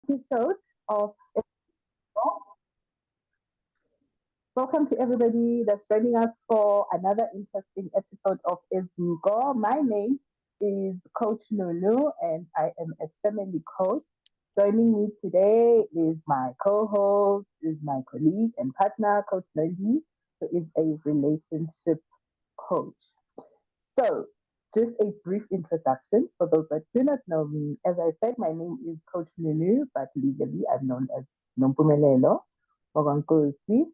Episode of Eziko. Welcome to everybody that's joining us for another interesting episode of Eziko. My name is Coach Lulu and I am a family coach. Joining me today is my co-host, is my colleague and partner, Coach Lady, who is a relationship coach. So, just a brief introduction for those that do not know me. As I said, my name is Coach Lulu, but legally I'm known as Nompumelelo Ogankosi.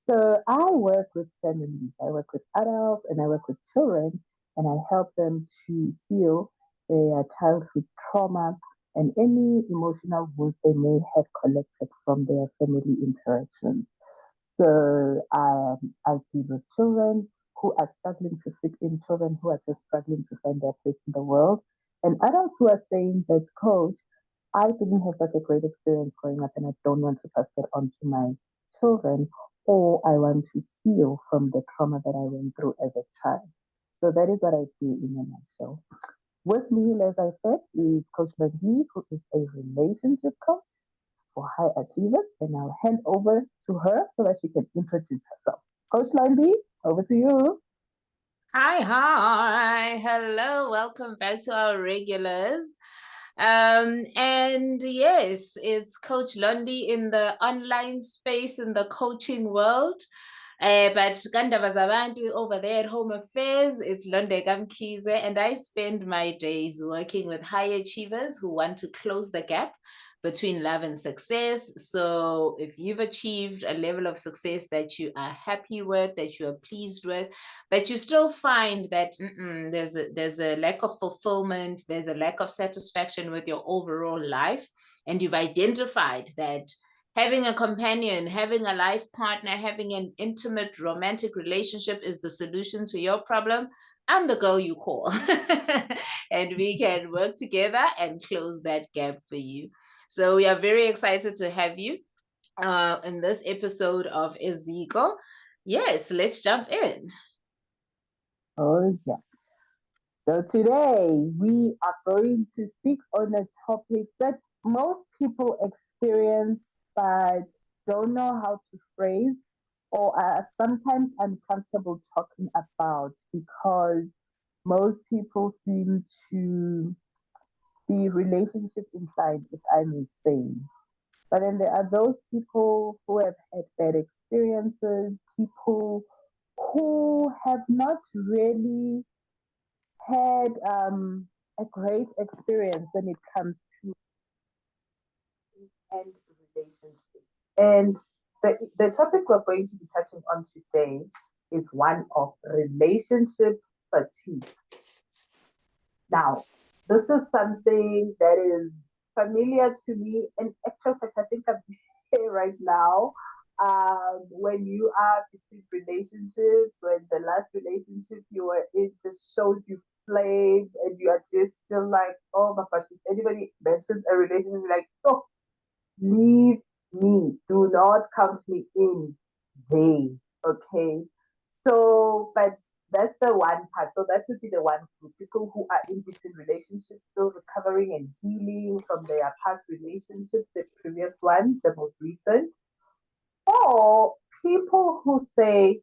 So, I work with families, I work with adults, and I work with children, and I help them to heal their childhood trauma and any emotional wounds they may have collected from their family interactions. So I deal with children who are struggling to fit in, children who are just struggling to find their place in the world, and adults who are saying that, Coach, I didn't have such a great experience growing up, and I don't want to pass that on to my children, or I want to heal from the trauma that I went through as a child. So that is what I do in a nutshell. With me, as I said, is Coach Maggie, who is a relationship coach for high achievers. And I'll hand over to her so that she can introduce herself. Coach Landy, over to you. Hi. Hello, welcome back to our regulars. And yes, it's Coach Londi in the online space in the coaching world. But Gandava Zabantu over there at Home Affairs, it's Londe Gamkize, and I spend my days working with high achievers who want to close the gap between love and success. So if you've achieved a level of success that you are happy with, that you are pleased with, but you still find that there's a lack of fulfillment, there's a lack of satisfaction with your overall life, and you've identified that having a companion, having a life partner, having an intimate romantic relationship is the solution to your problem, I'm the girl you call. And we can work together and close that gap for you. So we are very excited to have you in this episode of Eziko. Yes, let's jump in. Oh, yeah. So today we are going to speak on a topic that most people experience but don't know how to phrase or are sometimes uncomfortable talking about because most people seem to be relationship inclined, if I may say. But then there are those people who have had bad experiences, people who have not really had a great experience when it comes to end relationships. And the topic we're going to be touching on today is one of relationship fatigue. Now, this is something that is familiar to me. In actual fact, I think I'm here right now. When you are between relationships, when the last relationship you were in just showed you flames and you are just still like, oh my gosh, if anybody mentions a relationship, you're like, oh, leave me. Do not count me in. They, okay? So, but that's the one part. So that would be the one group. People who are in between relationships, still recovering and healing from their past relationships, the previous one, the most recent. Or people who say,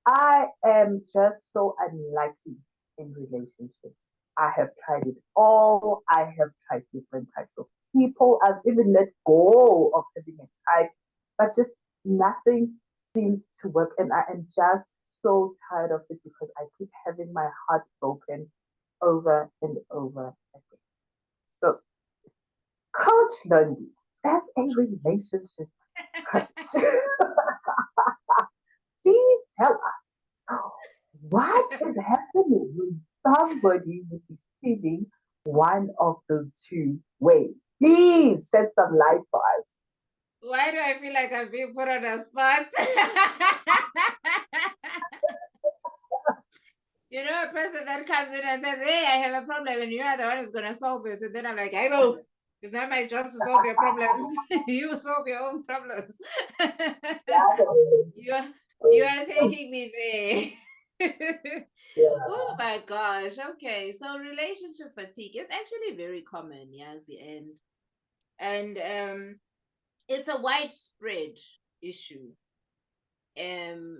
I am just so unlucky in relationships. I have tried it all. I have tried different types of people. I've even let go of having a type, but just nothing seems to work. And I am just so tired of it because I keep having my heart broken over and over again. So, Coach Lundy, as a relationship coach, please tell us what is happening when somebody will be feeling one of those two ways. Please shed some light for us. Why do I feel like I'm being put on a spot? You know, a person that comes in and says, "Hey, I have a problem," and you are the one who's gonna solve it. And then I'm like, "I know. It's not my job to solve your problems. You solve your own problems." you are you are taking me there. Oh Yeah. my gosh. Okay. So relationship fatigue is actually very common, yes, and And it's a widespread issue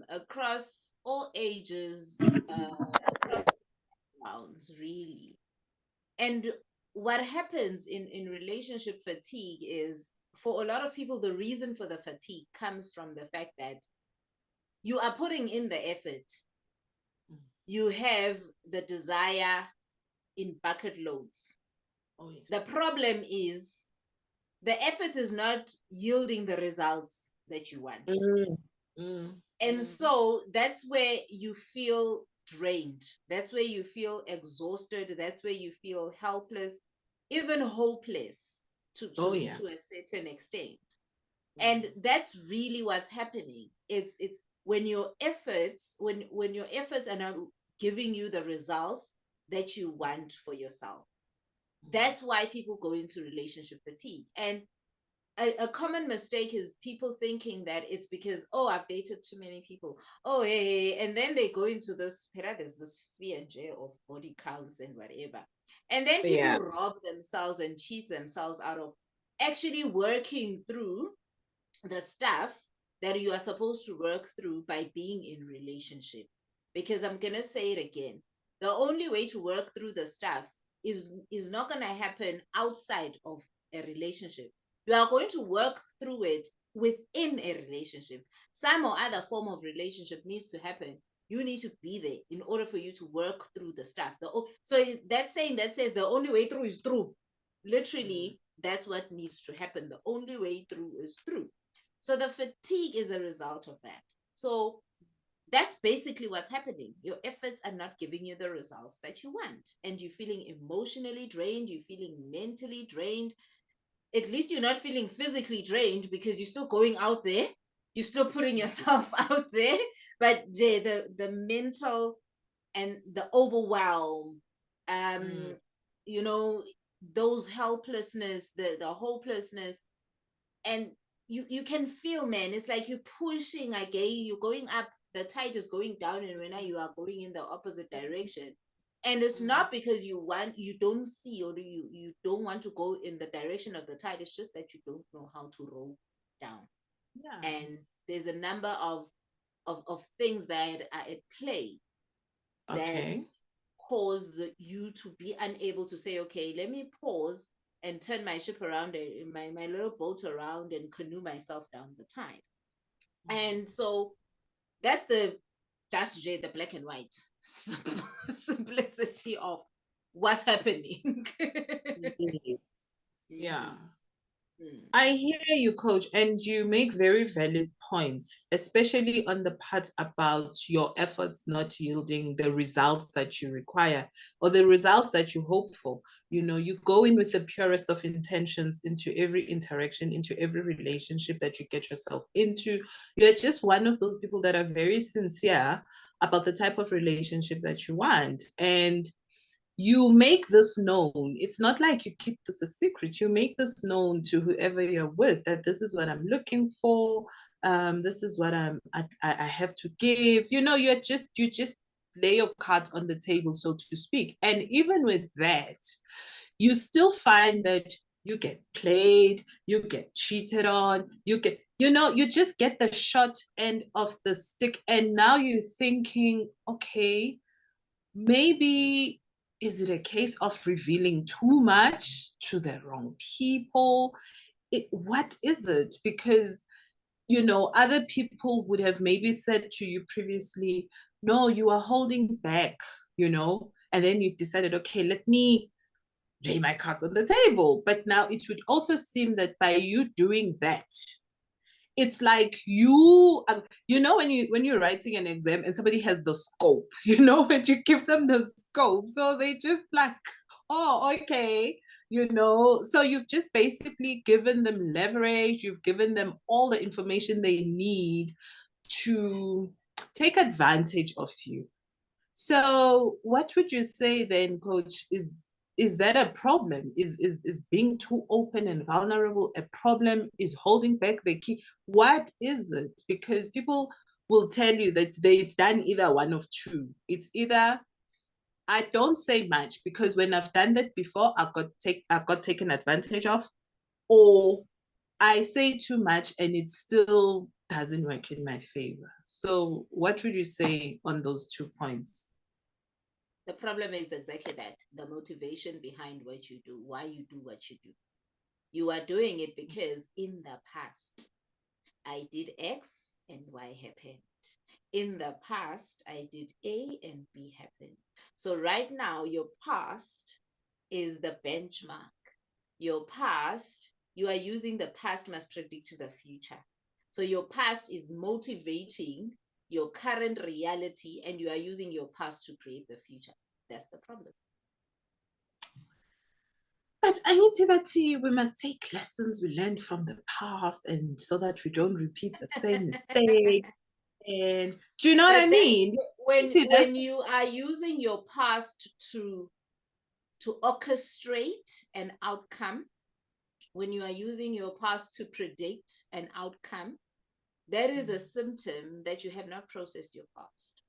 across all ages, across backgrounds, really. And what happens in relationship fatigue is, for a lot of people, the reason for the fatigue comes from the fact that you are putting in the effort, you have the desire in bucket loads. Oh yeah. The problem is the effort is not yielding the results that you want. Mm, mm, And mm. so that's where you feel drained. That's where you feel exhausted. That's where you feel helpless, even hopeless to, Oh to, yeah. to a certain extent. And Mm, that's really what's happening. It's when your efforts, when your efforts are not giving you the results that you want for yourself. mm. That's why people go into relationship fatigue. And a common mistake is people thinking that it's because, oh, I've dated too many people, oh hey, and then they go into this, there's this fear of body counts and whatever, and then Yeah. people rob themselves and cheat themselves out of actually working through the stuff that you are supposed to work through by being in relationship. Because I'm going to say it again, the only way to work through the stuff is not going to happen outside of a relationship. You are going to work through it within a relationship. Some or other form of relationship needs to happen. You need to be there in order for you to work through the stuff. So that saying that says the only way through is through, Mm, literally that's what needs to happen. The only way through is through. So the fatigue is a result of that. So that's basically what's happening. Your efforts are not giving you the results that you want. And you're feeling emotionally drained, you're feeling mentally drained. At least you're not feeling physically drained because you're still going out there. You're still putting yourself out there. But Jay, the mental and the overwhelm, mm, um, you know, those helplessness, the hopelessness, and you can feel, man, it's like you're pushing again, you're going up, the tide is going down, and when you are going in the opposite direction. And it's mm. not because you don't see, or you don't want to go in the direction of the tide. It's just that you don't know how to row down. Yeah. And there's a number of things that are at play that Okay. cause you to be unable to say, okay, let me pause and turn my ship around, my little boat around, and canoe myself down the tide. And so that's the black and white simplicity of what's happening. Yes. Yeah. Mm, mm, I hear you, coach, and you make very valid points, especially on the part about your efforts not yielding the results that you require or the results that you hope for. You know, you go in with the purest of intentions into every interaction, into every relationship that you get yourself into. You're just one of those people that are very sincere about the type of relationship that you want. And you make this known. It's not like you keep this a secret. You make this known to whoever you're with that this is what I'm looking for. This is what I have to give. You know, you just lay your cards on the table, so to speak. And even with that, you still find that you get played, you get cheated on, you just get the short end of the stick. And now you're thinking, okay, maybe is it a case of revealing too much to the wrong people? What is it? Because, other people would have maybe said to you previously, no, you are holding back, and then you decided, okay, let me lay my cards on the table. But now it would also seem that by you doing that, it's like when you're writing an exam and somebody has the scope, and you give them the scope, so they just like, oh, okay, so you've just basically given them leverage, you've given them all the information they need to take advantage of you. So what would you say then, coach, is that a problem? Is being too open and vulnerable a problem? Is holding back the key? What is it? Because people will tell you that they've done either one of two. It's either I don't say much because when I've done that before, I got taken advantage of, or I say too much and it still doesn't work in my favor. So what would you say on those 2 points? The problem is exactly that, the motivation behind what you do, why you do what you do. You are doing it because in the past, I did X and Y happened. In the past, I did A and B happened. So right now, your past is the benchmark. Your past, you are using the past must predict the future. So your past is motivating your current reality, and you are using your past to create the future. That's the problem. But Anitibati, we must take lessons we learned from the past, and so that we don't repeat the same mistakes. And do you know what I mean? When you are using your past to orchestrate an outcome, when you are using your past to predict an outcome, that is a symptom that you have not processed your past.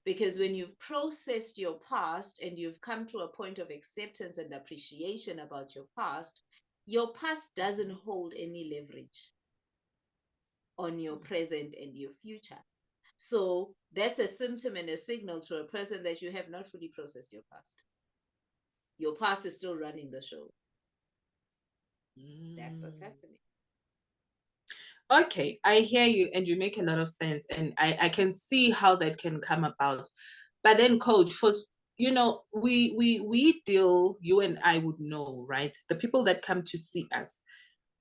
Because when you've processed your past and you've come to a point of acceptance and appreciation about your past doesn't hold any leverage on your present and your future. So that's a symptom and a signal to a person that you have not fully processed your past. Your past is still running the show. That's what's happening. Okay, I hear you and you make a lot of sense. And I can see how that can come about. But then, coach, for we deal, you and I would know, right? The people that come to see us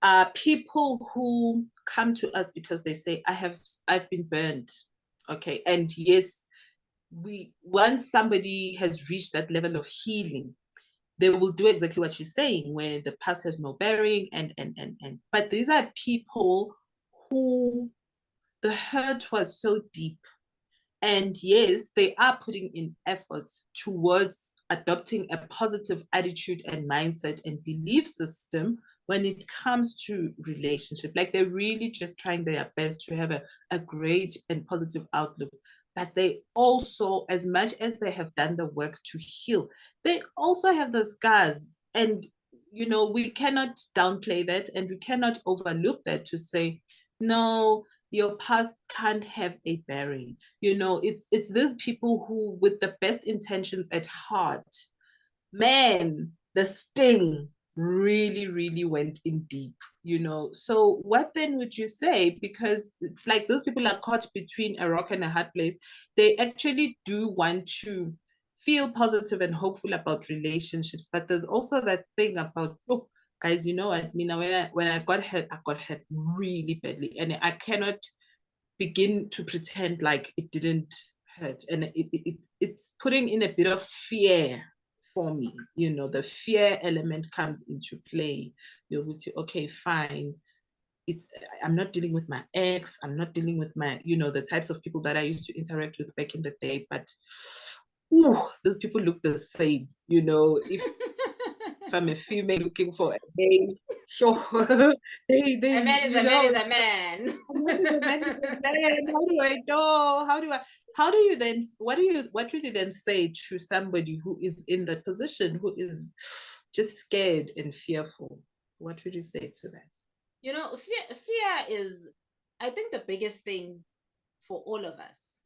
are people who come to us because they say, I've been burned. Okay. And yes, once somebody has reached that level of healing, they will do exactly what you're saying, where the past has no bearing and but these are people who the hurt was so deep. And yes, they are putting in efforts towards adopting a positive attitude and mindset and belief system when it comes to relationship. Like they're really just trying their best to have a great and positive outlook. But they also, as much as they have done the work to heal, they also have the scars. And, we cannot downplay that and we cannot overlook that to say, no, your past can't have a bearing. It's these people who, with the best intentions at heart, man, the sting really, really went in deep. So what then would you say? Because it's like those people are caught between a rock and a hard place. They actually do want to feel positive and hopeful about relationships, but there's also that thing about, oh, guys, you know what? When I got hurt really badly, and I cannot begin to pretend like it didn't hurt. And it's putting in a bit of fear for me. The fear element comes into play. You're with you, okay, fine. I'm not dealing with my ex. I'm not dealing with my, the types of people that I used to interact with back in the day. But those people look the same. If I'm a female looking for a male, sure. A man is a man is a man. How do I know? How do you then, what would you then say to somebody who is in that position, who is just scared and fearful? What would you say to that? Fear is, I think, the biggest thing for all of us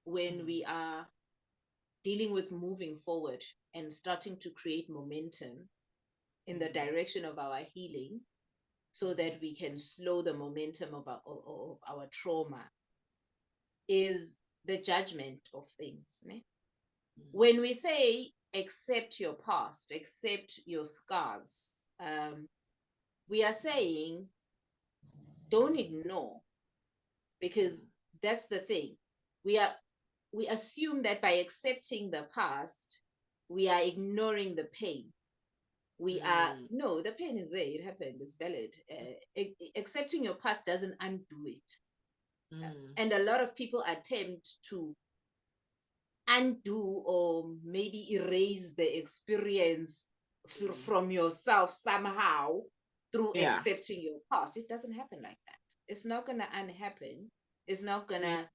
when we are dealing with moving forward and starting to create momentum in the direction of our healing, so that we can slow the momentum of our trauma, is the judgment of things. Ne? When we say accept your past, accept your scars, we are saying don't ignore, because that's the thing. We assume that by accepting the past, we are ignoring the pain. No, the pain is there. It happened. It's valid. Accepting your past doesn't undo it. And a lot of people attempt to undo or maybe erase the experience from yourself somehow through accepting your past. It doesn't happen like that. It's not going to unhappen. It's not going to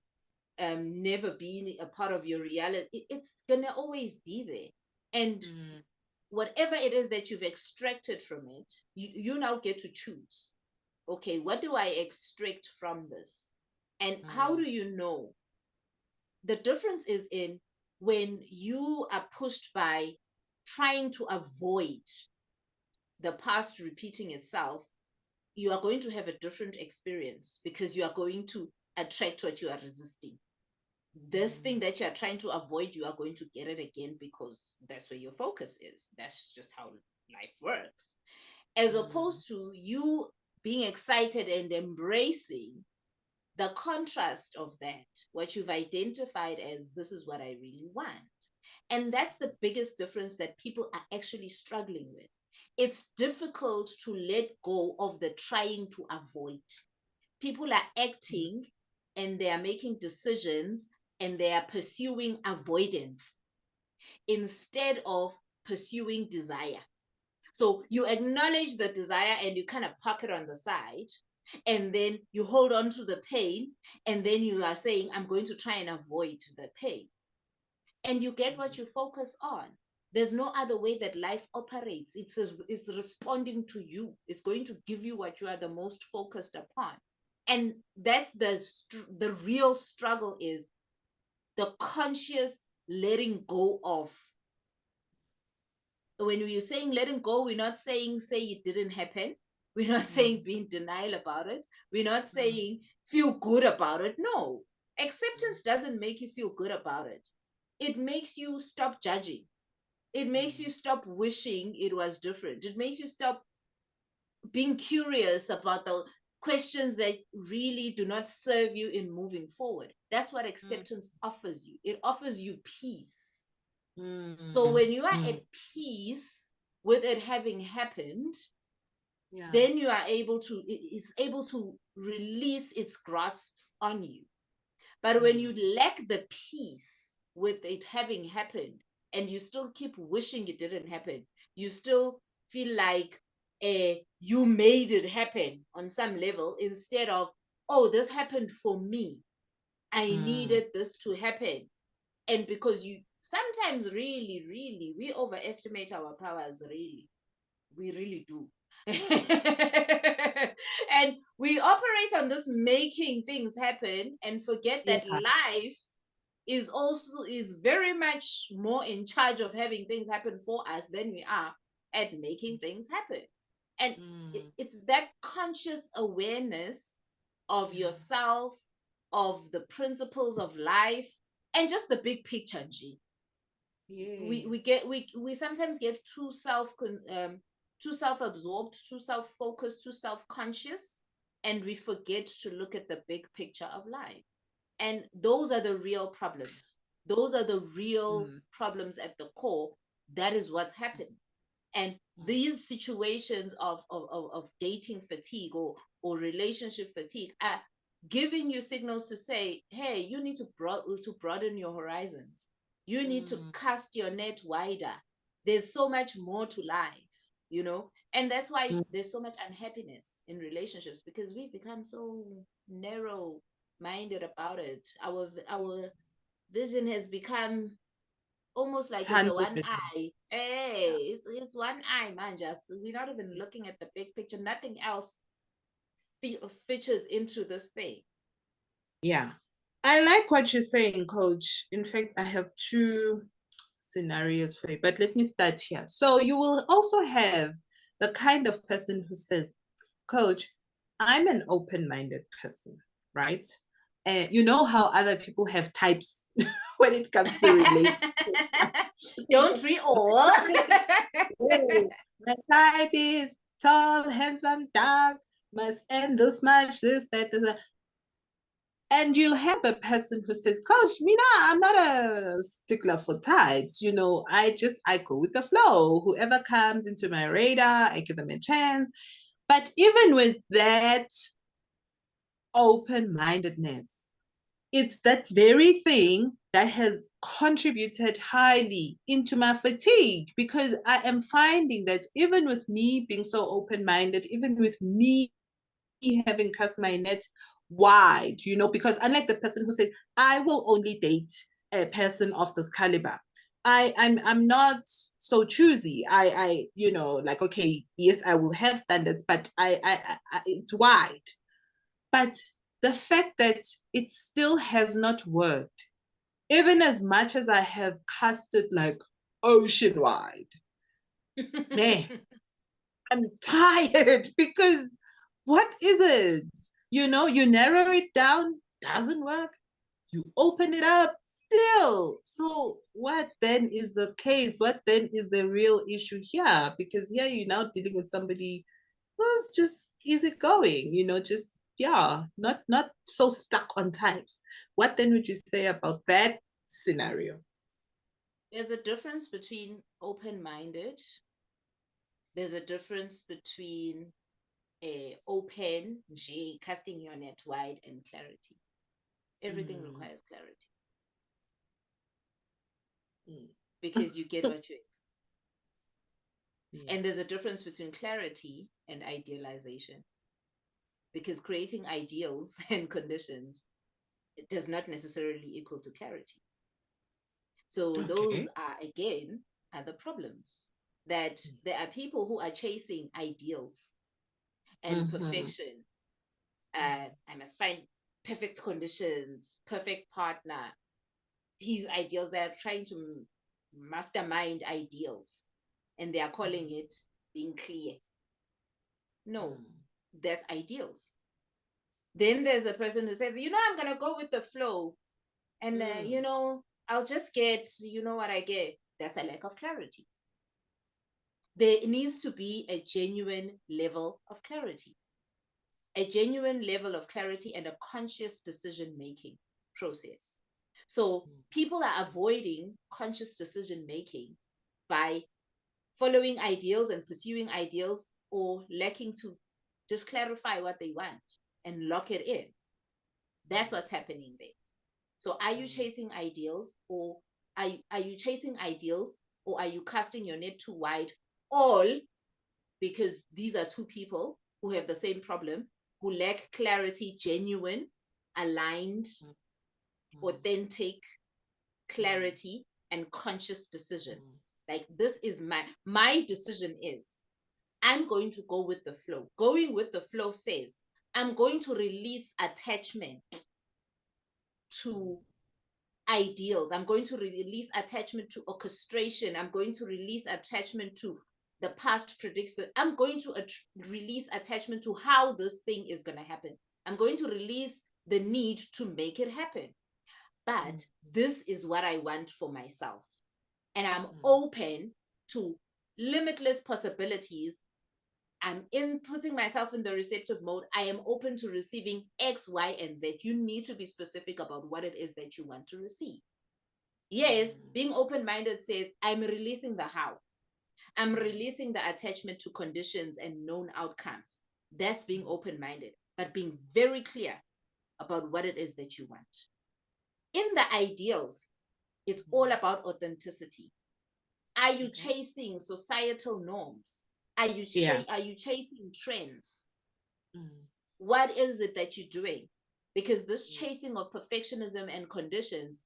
never be a part of your reality. It's going to always be there. And whatever it is that you've extracted from it, you now get to choose. Okay, what do I extract from this? And how do you know? The difference is in when you are pushed by trying to avoid the past repeating itself, you are going to have a different experience because you are going to attract what you are resisting. This thing that you are trying to avoid, you are going to get it again because that's where your focus is. That's just how life works. As opposed to you being excited and embracing the contrast of that, what you've identified as this is what I really want. And that's the biggest difference that people are actually struggling with. It's difficult to let go of the trying to avoid. People are acting and they are making decisions and they are pursuing avoidance instead of pursuing desire. So you acknowledge the desire and you kind of park it on the side, and then you hold on to the pain, and then you are saying, I'm going to try and avoid the pain. And you get what you focus on. There's no other way that life operates. It's responding to you. It's going to give you what you are the most focused upon. And that's the real struggle, is the conscious letting go of. When we're saying letting go, we're not saying say it didn't happen. We're not saying be in denial about it. We're not saying feel good about it. No. Acceptance doesn't make you feel good about it. It makes you stop judging. It makes you stop wishing it was different. It makes you stop being curious about the questions that really do not serve you in moving forward. That's what acceptance offers you. It offers you peace. So when you are at peace with it having happened, then you are able to, it's able to release its grasps on you. But when you lack the peace with it having happened and you still keep wishing it didn't happen, you still feel like you made it happen on some level, instead of, oh, this happened for me. I needed this to happen. And because you sometimes really, we overestimate our powers, really. We really do. And we operate on this making things happen and forget that life is very much more in charge of having things happen for us than we are at making things happen. And it's that conscious awareness of yourself, of the principles of life, and just the big picture, G. We sometimes get too self-absorbed, too self-focused, too self-conscious, and we forget to look at the big picture of life. And those are the real problems. Those are the real problems at the core. That is what's happening. And these situations of dating fatigue or relationship fatigue are giving you signals to say, hey, you need to broaden your horizons. You need to cast your net wider. There's so much more to life, and that's why there's so much unhappiness in relationships, because we've become so narrow-minded about it. Our vision has become almost like it's a one eye. Hey, it's one eye, man. Just we're not even looking at the big picture. Nothing else features into this thing. Yeah. I like what you're saying, Coach. In fact, I have two scenarios for you, but let me start here. So you will also have the kind of person who says, Coach, I'm an open-minded person, right? You know how other people have types when it comes to relationships. Don't we all? My type is tall, handsome, dark, must earn this much, this, that, this. And you'll have a person who says, Coach, I'm not a stickler for types. I go with the flow. Whoever comes into my radar, I give them a chance. But even with that open-mindedness, it's that very thing that has contributed highly into my fatigue, because I am finding that even with me being so open-minded, even with me having cast my net wide, because unlike the person who says, I will only date a person of this caliber, I'm not so choosy. You know, like, okay, yes, I will have standards, but it's wide. But the fact that it still has not worked, even as much as I have cast it like ocean wide, man, I'm tired because what is it? You know, you narrow it down, doesn't work. You open it up, still. So what then is the case? What then is the real issue here? Because here you're now dealing with somebody who's just easygoing, you know, just yeah, not so stuck on types. What then would you say about that scenario? There's a difference between open-minded. There's a difference between open, casting your net wide, and clarity. Everything requires clarity because you get what you expect. And there's a difference between clarity and idealization, because creating ideals and conditions does not necessarily equal to clarity. So those are, again, the problems, that there are people who are chasing ideals and perfection. I must find perfect conditions, perfect partner. These ideals, they are trying to mastermind ideals, and they are calling it being clear. No, that's ideals. Then there's the person who says, I'm going to go with the flow. And, I'll just get, what I get. That's a lack of clarity. There needs to be a genuine level of clarity. A genuine level of clarity and a conscious decision-making process. So people are avoiding conscious decision-making by following ideals and pursuing ideals, or lacking to just clarify what they want and lock it in. That's what's happening there. So are you chasing ideals, or are you chasing ideals, or are you casting your net too wide? All because these are two people who have the same problem, who lack clarity, genuine, aligned, authentic clarity and conscious decision. Like, this is my decision is, I'm going to go with the flow. Going with the flow says, I'm going to release attachment to ideals. I'm going to release attachment to orchestration. I'm going to release attachment to the past predicts that. I'm going to release attachment to how this thing is going to happen. I'm going to release the need to make it happen. But this is what I want for myself. And I'm open to limitless possibilities. I'm putting myself in the receptive mode. I am open to receiving X, Y, and Z. You need to be specific about what it is that you want to receive. Yes, being open-minded says, I'm releasing the how. I'm releasing the attachment to conditions and known outcomes. That's being open-minded, but being very clear about what it is that you want. In the ideals, it's all about authenticity. Are you chasing societal norms? Are you chasing trends? What is it that you're doing? Because this chasing of perfectionism and conditions,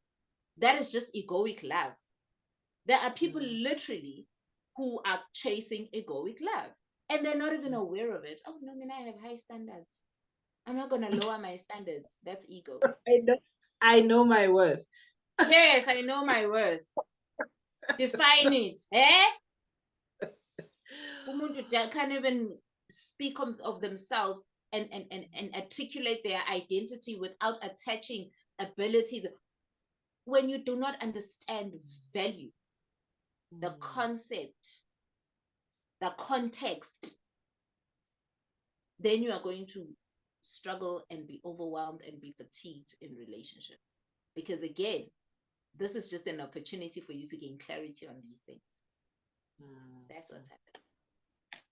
that is just egoic love. There are people literally who are chasing egoic love, and they're not even aware of it. Oh, no, I have high standards. I'm not going to lower my standards. That's ego. I know my worth. Yes, I know my worth. Define it. Umuntu can't even speak of themselves and articulate their identity without attaching abilities. When you do not understand value, the concept, the context, then you are going to struggle and be overwhelmed and be fatigued in relationship. Because again, this is just an opportunity for you to gain clarity on these things. That's what's happening.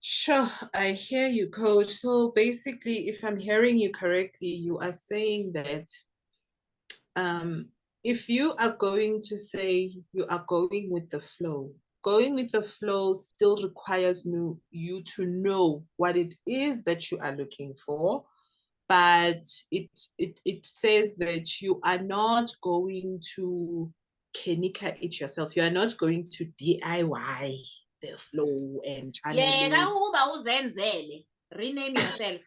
Sure, I hear you, coach. So basically, if I'm hearing you correctly, you are saying that if you are going to say you are going with the flow, going with the flow still requires you to know what it is that you are looking for, but it says that you are not going to kenika it yourself. You are not going to DIY the flow and channel it. Rename yourself.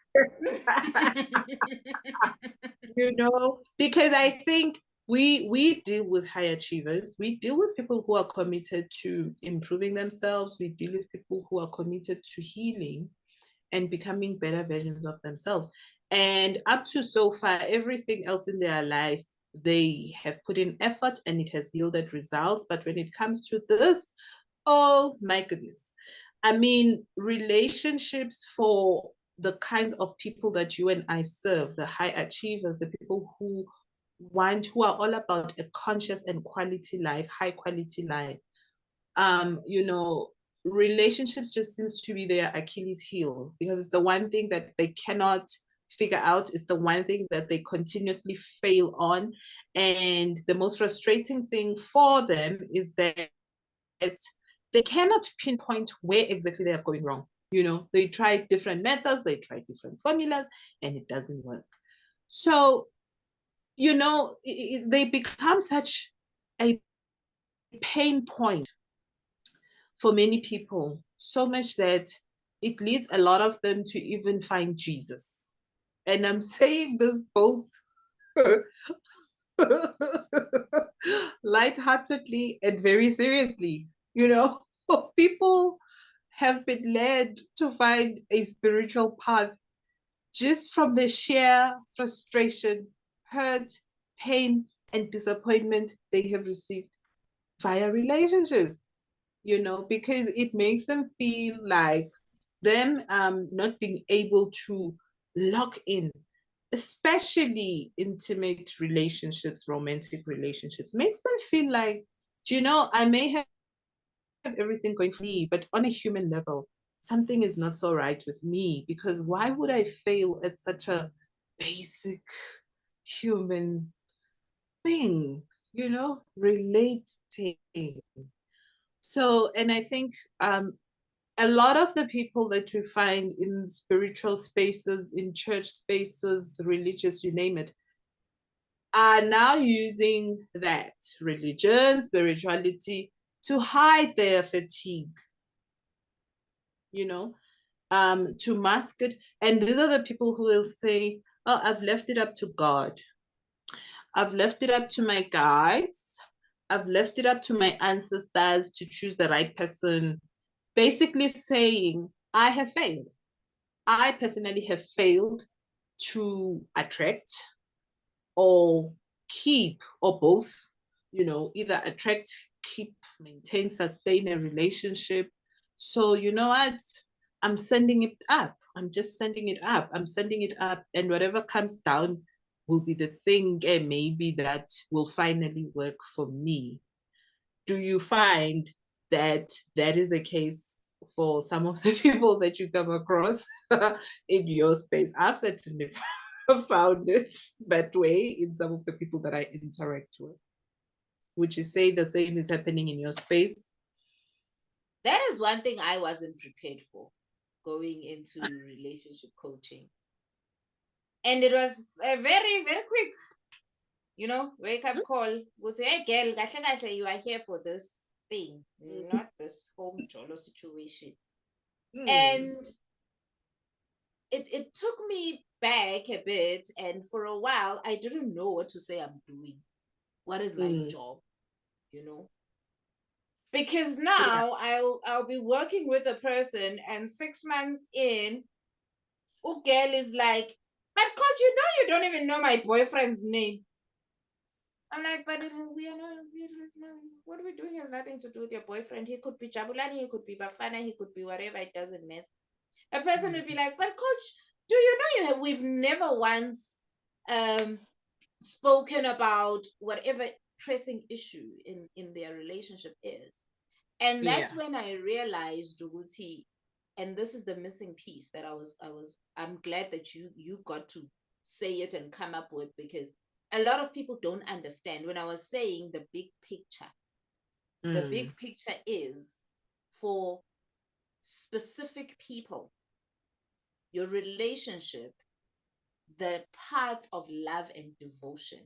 Because I think we deal with high achievers. We deal with people who are committed to improving themselves. We deal with people who are committed to healing and becoming better versions of themselves. And up to so far, everything else in their life, they have put in effort and it has yielded results. But when it comes to this, oh my goodness. I mean, relationships for the kinds of people that you and I serve, the high achievers, the people who are all about a conscious and quality life, high quality life. You know, relationships just seems to be their Achilles heel because it's the one thing that they cannot figure out. It's the one thing that they continuously fail on. And the most frustrating thing for them is that they cannot pinpoint where exactly they are going wrong. You know, they try different methods, they try different formulas, and it doesn't work. So, you know, they become such a pain point for many people, so much that it leads a lot of them to even find Jesus. And I'm saying this both lightheartedly and very seriously. You know, people have been led to find a spiritual path just from the sheer frustration, hurt, pain, and disappointment they have received via relationships, you know, because it makes them feel like them not being able to lock in, especially intimate relationships, romantic relationships, makes them feel like, you know, I may have everything going for me, but on a human level, something is not so right with me because why would I fail at such a basic human thing, you know, relating. So, and I think a lot of the people that we find in spiritual spaces, in church spaces, religious, you name it, are now using that religion, spirituality to hide their fatigue, you know, to mask it. And these are the people who will say, oh, I've left it up to God. I've left it up to my guides. I've left it up to my ancestors to choose the right person. Basically saying, I have failed. I personally have failed to attract or keep, or both, you know, either attract, keep, maintain, sustain a relationship. So, you know what? I'm sending it up. I'm just sending it up. I'm sending it up. And whatever comes down will be the thing, maybe that will finally work for me. Do you find that that is a case for some of the people that you come across in your space? I've certainly found it that way in some of the people that I interact with. Would you say the same is happening in your space? That is one thing I wasn't prepared for going into relationship coaching. And it was a very, very quick, you know, wake up call. Would say, hey, girl, you are here for this thing, not this home jolo situation. And it took me back a bit. And for a while, I didn't know what to say I'm doing. What is my job, you know? Because now I'll be working with a person, and 6 months in, girl is like, but coach, you know you don't even know my boyfriend's name. I'm like, but we are not. What we're doing has nothing to do with your boyfriend. He could be Jabulani, he could be Bafana, he could be whatever. It doesn't matter. A person would be like, but coach, do you know we've never once spoken about whatever pressing issue in their relationship is. And that's when I realized, Duguti, and this is the missing piece that I'm glad that you got to say it and come up with, because a lot of people don't understand when I was saying the big picture. The big picture is for specific people, your relationship, the path of love and devotion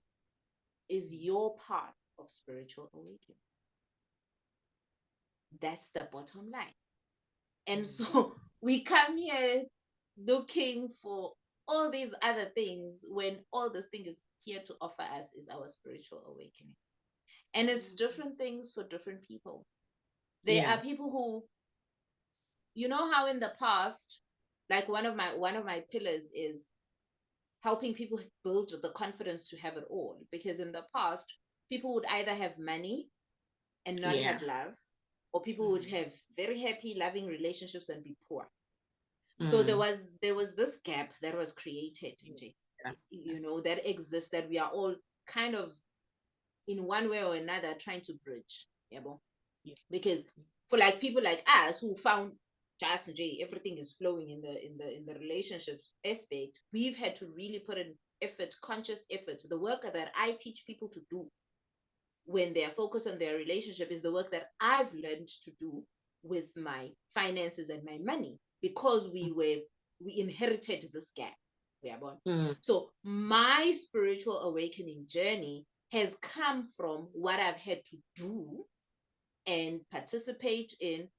is your part of spiritual awakening. That's the bottom line. And so we come here looking for all these other things when all this thing is here to offer us is our spiritual awakening. And it's different things for different people. There are people who, you know how in the past, like one of my pillars is helping people build the confidence to have it all. Because in the past, people would either have money and not have love, or people would have very happy, loving relationships and be poor. So there was this gap that was created, you know, that exists, that we are all kind of in one way or another trying to bridge. Because for like people like us who found just everything is flowing in the relationships aspect, we've had to really put in effort, conscious effort. The work that I teach people to do when they are focused on their relationship is the work that I've learned to do with my finances and my money, because we inherited this gap. So my spiritual awakening journey has come from what I've had to do and participate in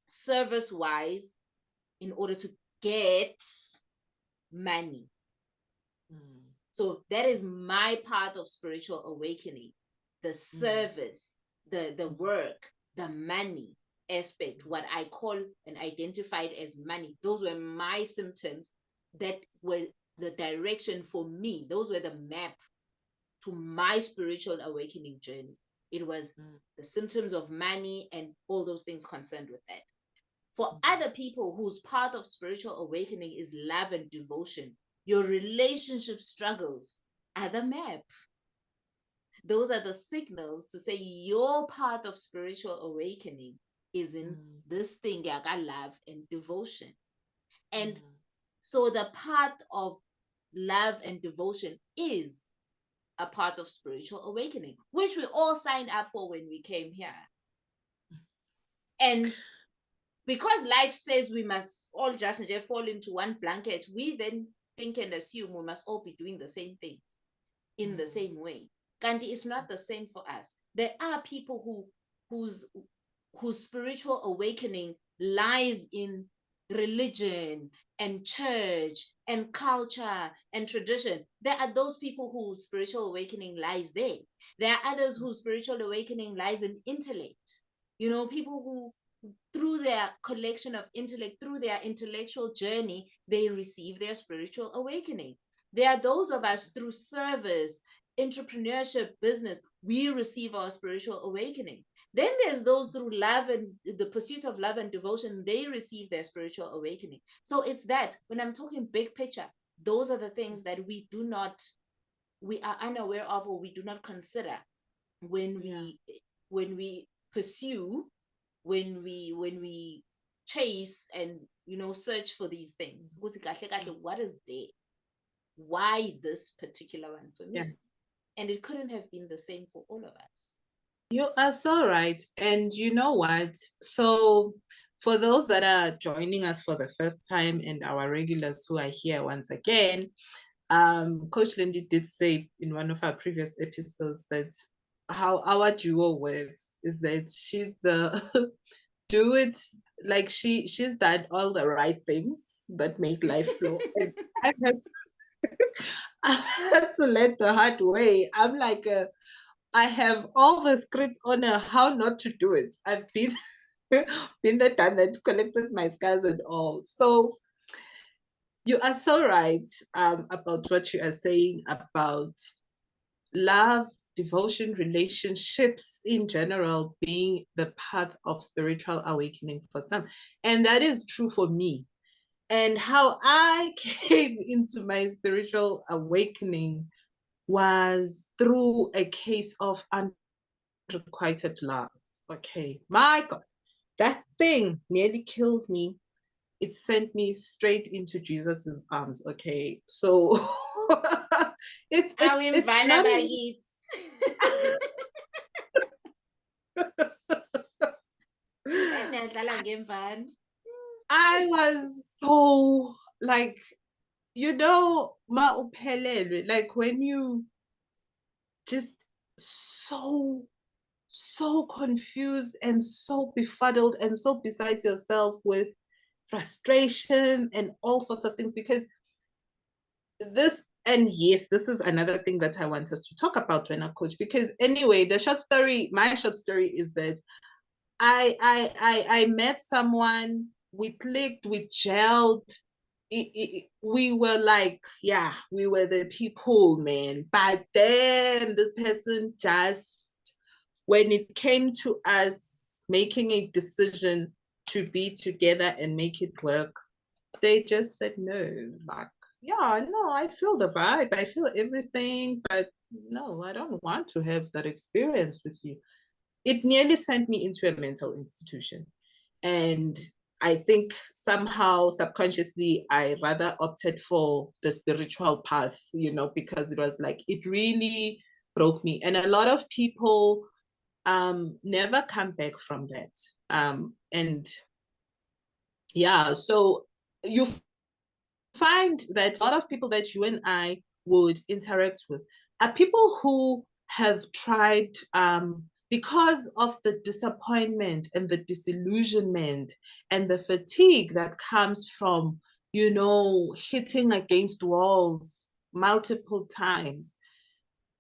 service wise in order to get money. So that is my part of spiritual awakening, the service, the work, the money aspect, what I call and identified as money. Those were my symptoms that were the direction for me. Those were the map to my spiritual awakening journey. It was the symptoms of money and all those things concerned with that. For other people whose part of spiritual awakening is love and devotion, your relationship struggles are the map. Those are the signals to say your part of spiritual awakening is in this thing, love and devotion. And so the part of love and devotion is a part of spiritual awakening, which we all signed up for when we came here. And because life says we must all just fall into one blanket, we then think and assume we must all be doing the same things in the same way. Gandhi, is not the same for us. There are people whose spiritual awakening lies in religion and church and culture and tradition. There are those people whose spiritual awakening lies there. There are others whose spiritual awakening lies in intellect. You know, people who through their collection of intellect, through their intellectual journey, they receive their spiritual awakening. There are those of us through service, entrepreneurship, business, we receive our spiritual awakening. Then there's those through love and the pursuit of love and devotion, they receive their spiritual awakening. So it's that when I'm talking big picture, those are the things that we are unaware of, or we do not consider when we pursue, when we chase and search for these things. What is there? Why this particular one for me? And it couldn't have been the same for all of us. You are so right. And you know what? So for those that are joining us for the first time and our regulars who are here once again, Coach Lindy did say in one of our previous episodes that how our duo works is that she's the do it, like she's done all the right things that make life flow. And I had to learn the hard way. I'm like I have all the scripts on how not to do it. I've been the time that collected my scars and all. So you are so right about what you are saying about love, devotion, relationships in general being the path of spiritual awakening for some. And that is true for me. And how I came into my spiritual awakening was through a case of unrequited love. Okay, my God, that thing nearly killed me. It sent me straight into Jesus's arms. Okay, so it's not. I was so like, like when you just so confused and so befuddled and so besides yourself with frustration and all sorts of things because this, and yes, this is another thing that I want us to talk about when I coach, because anyway, my short story is that I met someone, we clicked, we gelled. We were like, yeah, we were the people, man. But then this person just, when it came to us making a decision to be together and make it work, they just said no. Like, yeah, no, I feel the vibe, I feel everything, but no, I don't want to have that experience with you. It nearly sent me into a mental institution. And I think somehow subconsciously, I rather opted for the spiritual path, because it was like, it really broke me. And a lot of people never come back from that. And yeah, so you find that a lot of people that you and I would interact with are people who have tried, because of the disappointment and the disillusionment and the fatigue that comes from, hitting against walls multiple times.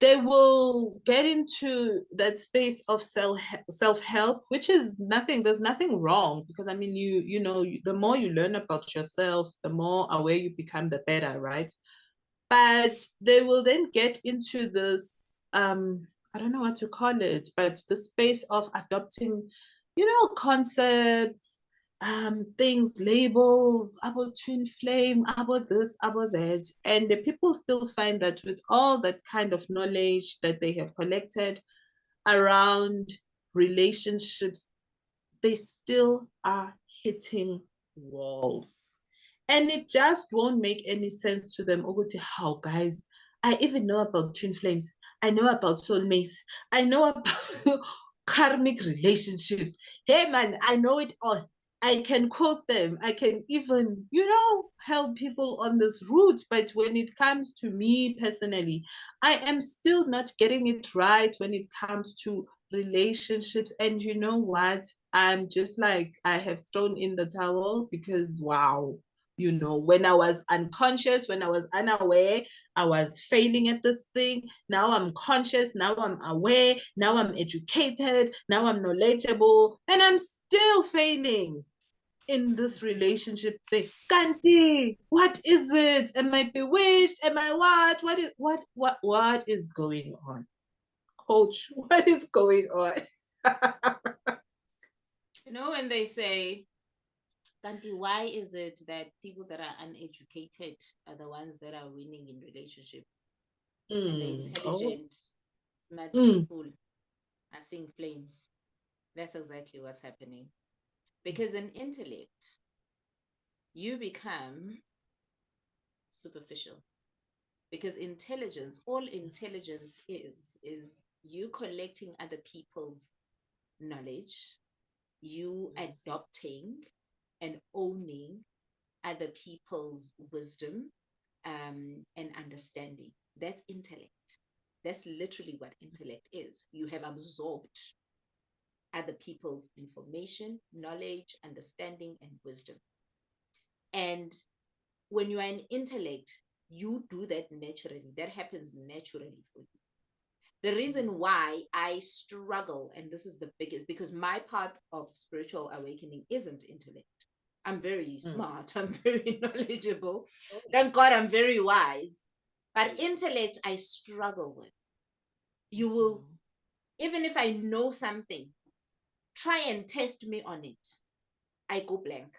They will get into that space of self-help, which is nothing, there's nothing wrong, because I mean, the more you learn about yourself, the more aware you become, the better, right? But they will then get into this, I don't know what to call it, but the space of adopting, concepts, things, labels, about twin flame, about this, about that. And the people still find that with all that kind of knowledge that they have collected around relationships, they still are hitting walls. And it just won't make any sense to them. How, guys, I even know about twin flames. I know about soulmates. I know about karmic relationships. Hey, man, I know it all. I can quote them. I can even, help people on this route. But when it comes to me personally, I am still not getting it right when it comes to relationships. And you know what? I'm just like, I have thrown in the towel because, wow, when I was unconscious, when I was unaware, I was failing at this thing. Now I'm conscious, now I'm aware, now I'm educated, now I'm knowledgeable, and I'm still failing in this relationship thing. Kanti, what is it? Am I bewitched? Am I what? What is going on? Coach, what is going on? When they say, Kanti, why is it that people that are uneducated are the ones that are winning in relationship, and the intelligent, smart people are seeing flames? That's exactly what's happening. Because in intellect, you become superficial. Because intelligence, all intelligence is you collecting other people's knowledge, you adopting and owning other people's wisdom, and understanding. That's intellect. That's literally what intellect is. You have absorbed other people's information, knowledge, understanding, and wisdom. And when you are an intellect, you do that naturally. That happens naturally for you. The reason why I struggle, and this is the biggest, because my path of spiritual awakening isn't intellect. I'm very smart. I'm very knowledgeable. Thank God I'm very wise. But intellect, I struggle with. You will, even if I know something, try and test me on it. I go blank,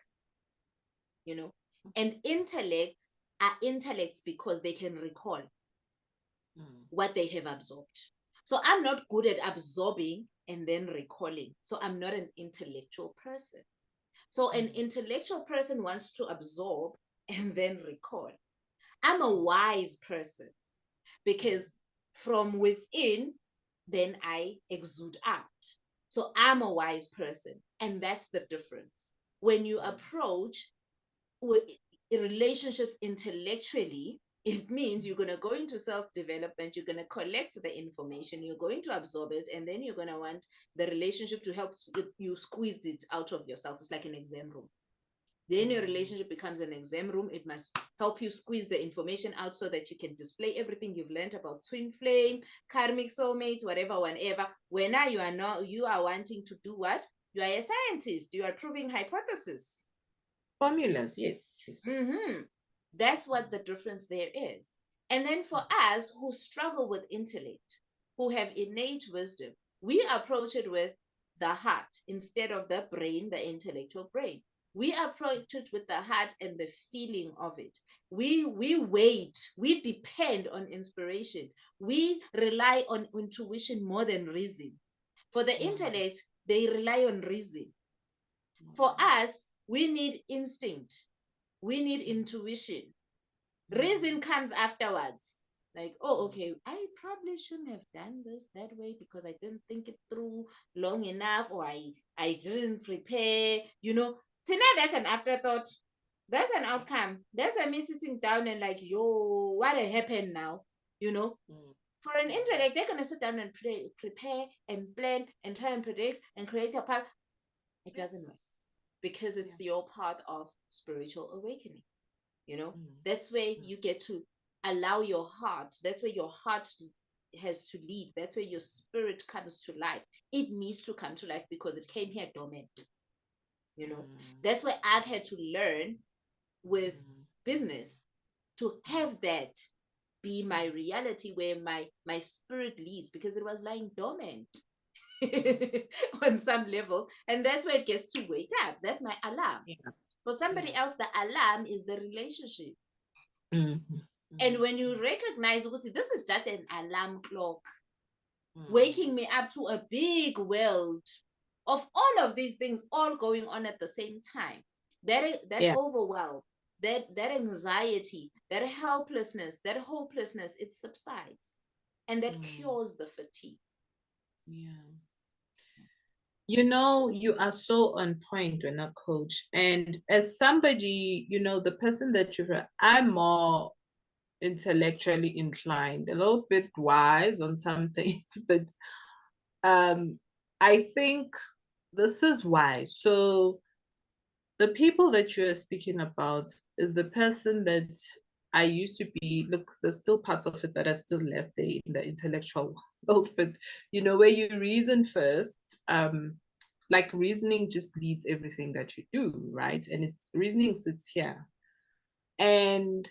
And intellects are intellects because they can recall what they have absorbed. So I'm not good at absorbing and then recalling. So I'm not an intellectual person. So an intellectual person wants to absorb and then recall. I'm a wise person because from within, then I exude out. So I'm a wise person. And that's the difference. When you approach relationships intellectually, It means you're going to go into self-development, you're going to collect the information, you're going to absorb it, and then you're going to want the relationship to help you squeeze it out of yourself. It's like an exam room. Then your relationship becomes an exam room. It must help you squeeze the information out so that you can display everything you've learned about twin flame, karmic soulmates, whatever, whenever. When now you are wanting to do what? You are a scientist. You are proving hypothesis. Formulas, yes. That's what the difference there is. And then for us who struggle with intellect, who have innate wisdom, we approach it with the heart instead of the brain, the intellectual brain. We approach it with the heart and the feeling of it. We wait, we depend on inspiration. We rely on intuition more than reason. For the intellect, they rely on reason. For us, we need instinct. We need intuition. Reason comes afterwards. Like, oh, okay, I probably shouldn't have done this that way because I didn't think it through long enough, or I didn't prepare, Tina, that's an afterthought. That's an outcome. That's a me sitting down and like, yo, what happened now? For an intellect, they're gonna sit down and prepare and plan and try and predict and create a path. It doesn't work because it's your path of spiritual awakening. That's where you get to allow your heart. That's where your heart has to lead. That's where your spirit comes to life. It needs to come to life because it came here dormant. That's where I've had to learn with business to have that be my reality, where my spirit leads, because it was lying dormant on some levels. And that's where it gets to wake up. That's my alarm. For somebody else, the alarm is the relationship. And when you recognize, this is just an alarm clock waking me up to a big world of all of these things all going on at the same time, that overwhelm, that anxiety, that helplessness, that hopelessness, it subsides, and that cures the fatigue. You are so on point when a coach. And as somebody, the person that I'm more intellectually inclined, a little bit wise on some things, but I think this is why. So the people that you are speaking about is the person that I used to be. Look, there's still parts of it that are still left there in the intellectual world, but where you reason first, like reasoning just leads everything that you do, right? And it's reasoning sits here. And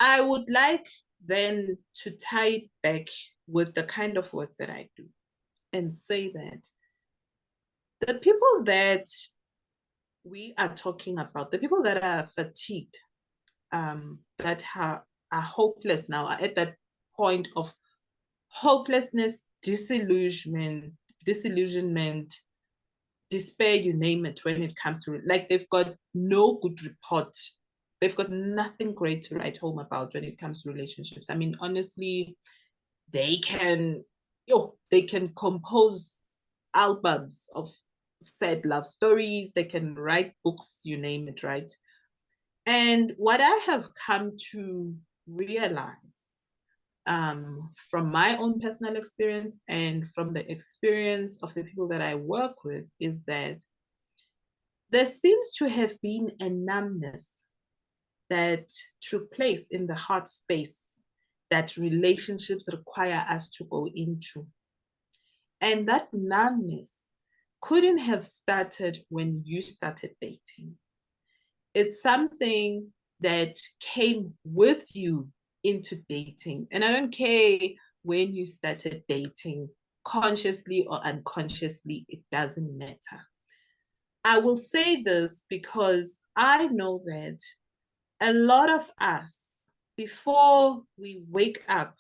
I would like then to tie it back with the kind of work that I do and say that the people that we are talking about, the people that are fatigued, that are hopeless now, are at that point of hopelessness, disillusionment, despair, you name it, when it comes to it. Like, they've got no good report. They've got nothing great to write home about when it comes to relationships. I mean, honestly, they can compose albums of sad love stories. They can write books, you name it, right? And what I have come to realize from my own personal experience and from the experience of the people that I work with is that there seems to have been a numbness that took place in the heart space that relationships require us to go into. And that numbness couldn't have started when you started dating. It's something that came with you into dating. And I don't care when you started dating, consciously or unconsciously, it doesn't matter. I will say this because I know that a lot of us, before we wake up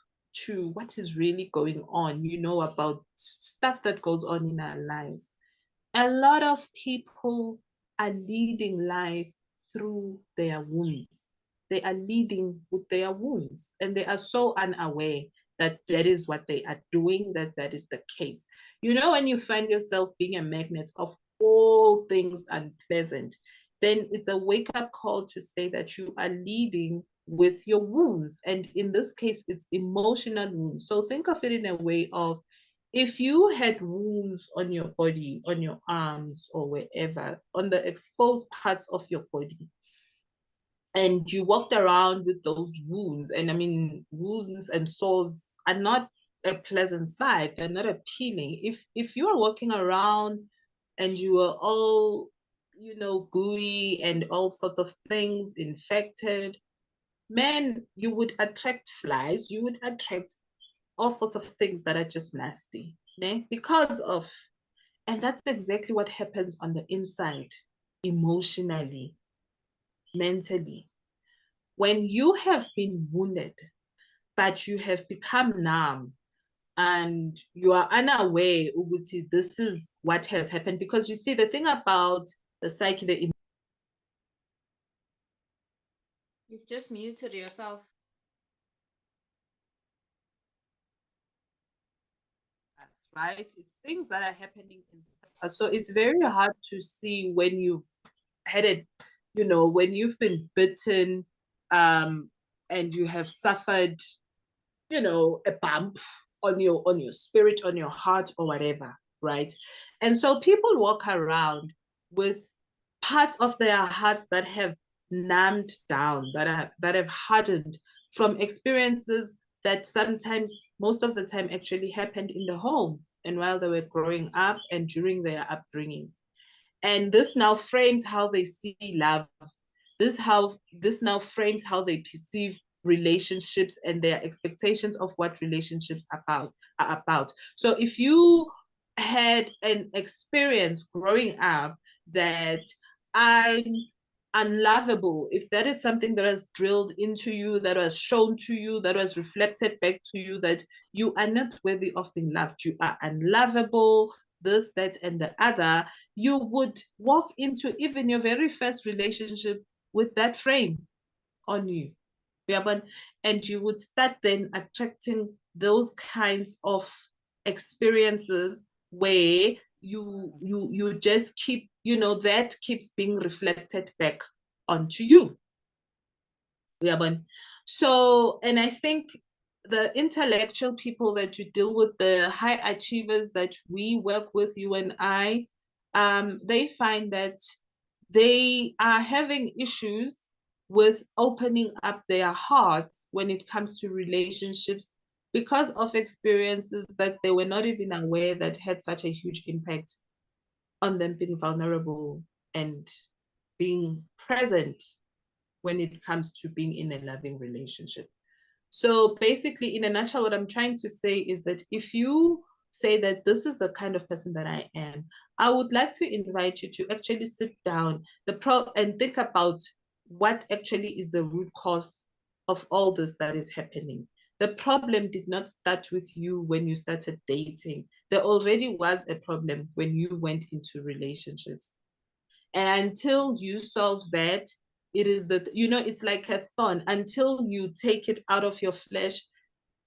to what is really going on, about stuff that goes on in our lives, a lot of people are leading life through their wounds. They are leading with their wounds, and they are so unaware that that is what they are doing, that is the case. When you find yourself being a magnet of all things unpleasant, then it's a wake-up call to say that you are leading with your wounds. And in this case, it's emotional wounds. So think of it in a way of, if you had wounds on your body, on your arms or wherever, on the exposed parts of your body, and you walked around with those wounds, and I mean, wounds and sores are not a pleasant sight. They're not appealing. If you are walking around and you are all, gooey and all sorts of things infected, man, you would attract flies, you would attract all sorts of things that are just nasty, né? Because of, and that's exactly what happens on the inside, emotionally, mentally. When you have been wounded, but you have become numb and you are unaware, Uguti, this is what has happened. Because you see, the thing about the psyche, You've just muted yourself. right? It's things that are happening inside. So it's very hard to see when you've had it, when you've been bitten, and you have suffered, a bump on your spirit, on your heart or whatever, right? And so people walk around with parts of their hearts that have numbed down, that have hardened from experiences that sometimes, most of the time, actually happened in the home and while they were growing up and during their upbringing. And this now frames how they see love. This now frames how they perceive relationships and their expectations of what relationships are about. So if you had an experience growing up that I'm unlovable, if that is something that has drilled into you, that was shown to you, that was reflected back to you, that you are not worthy of being loved, you are unlovable, this, that, and the other, you would walk into even your very first relationship with that frame on you. And you would start then attracting those kinds of experiences where you just keep, that keeps being reflected back onto you. So, and I think the intellectual people that you deal with, the high achievers that we work with, you and I, they find that they are having issues with opening up their hearts when it comes to relationships because of experiences that they were not even aware that had such a huge impact on them being vulnerable and being present when it comes to being in a loving relationship. So basically, in a nutshell, what I'm trying to say is that if you say that this is the kind of person that I am, I would like to invite you to actually sit down and think about what actually is the root cause of all this that is happening. The problem did not start with you when you started dating. There already was a problem when you went into relationships. And until you solve that, it is that, it's like a thorn. Until you take it out of your flesh,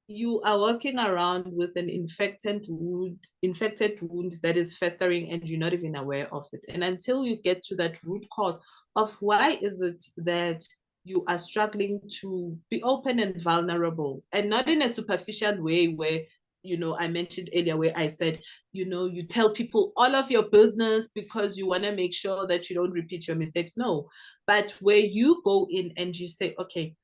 you are walking around with an infected wound that is festering and you're not even aware of it. And until you get to that root cause of why is it that you are struggling to be open and vulnerable, and not in a superficial way where, I mentioned earlier where I said, you tell people all of your business because you want to make sure that you don't repeat your mistakes. No, but where you go in and you say, okay,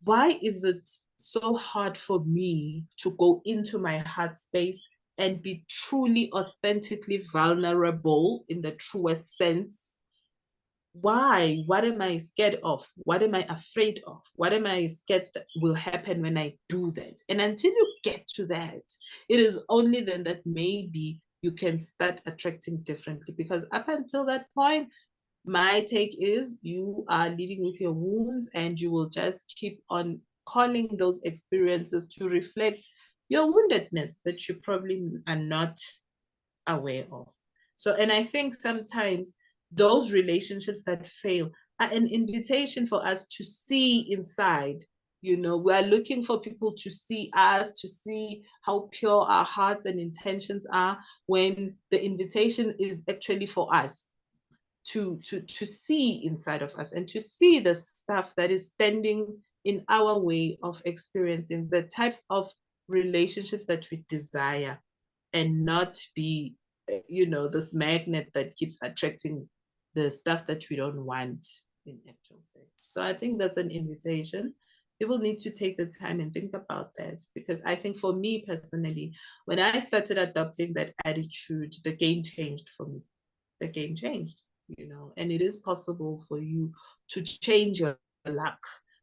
why is it so hard for me to go into my heart space and be truly, authentically vulnerable in the truest sense? Why? What am I scared of? What am I afraid of? What am I scared that will happen when I do that? And until you get to that, it is only then that maybe you can start attracting differently. Because up until that point, my take is you are leading with your wounds and you will just keep on calling those experiences to reflect your woundedness that you probably are not aware of. So, and I think sometimes those relationships that fail are an invitation for us to see inside. We are looking for people to see us, to see how pure our hearts and intentions are, when the invitation is actually for us to see inside of us and to see the stuff that is standing in our way of experiencing the types of relationships that we desire, and not be this magnet that keeps attracting the stuff that we don't want in actual fact. So I think that's an invitation. People need to take the time and think about that, because I think for me personally, when I started adopting that attitude, the game changed for me. The game changed, and it is possible for you to change your luck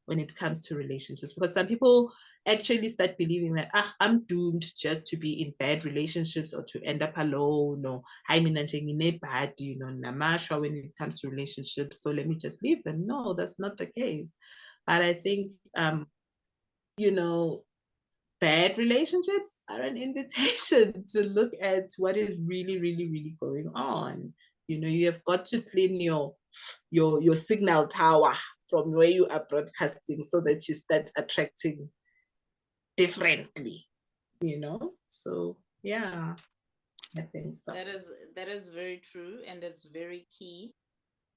when it comes to relationships, because some people actually start believing that I'm doomed just to be in bad relationships or to end up alone, or I mean bad, namashwa when it comes to relationships, so let me just leave them. No, that's not the case. But I think you know bad relationships are an invitation to look at what is really, really, really going on. You have got to clean your signal tower from where you are broadcasting, so that you start attracting differently. So yeah, I think so. That is very true, and it's very key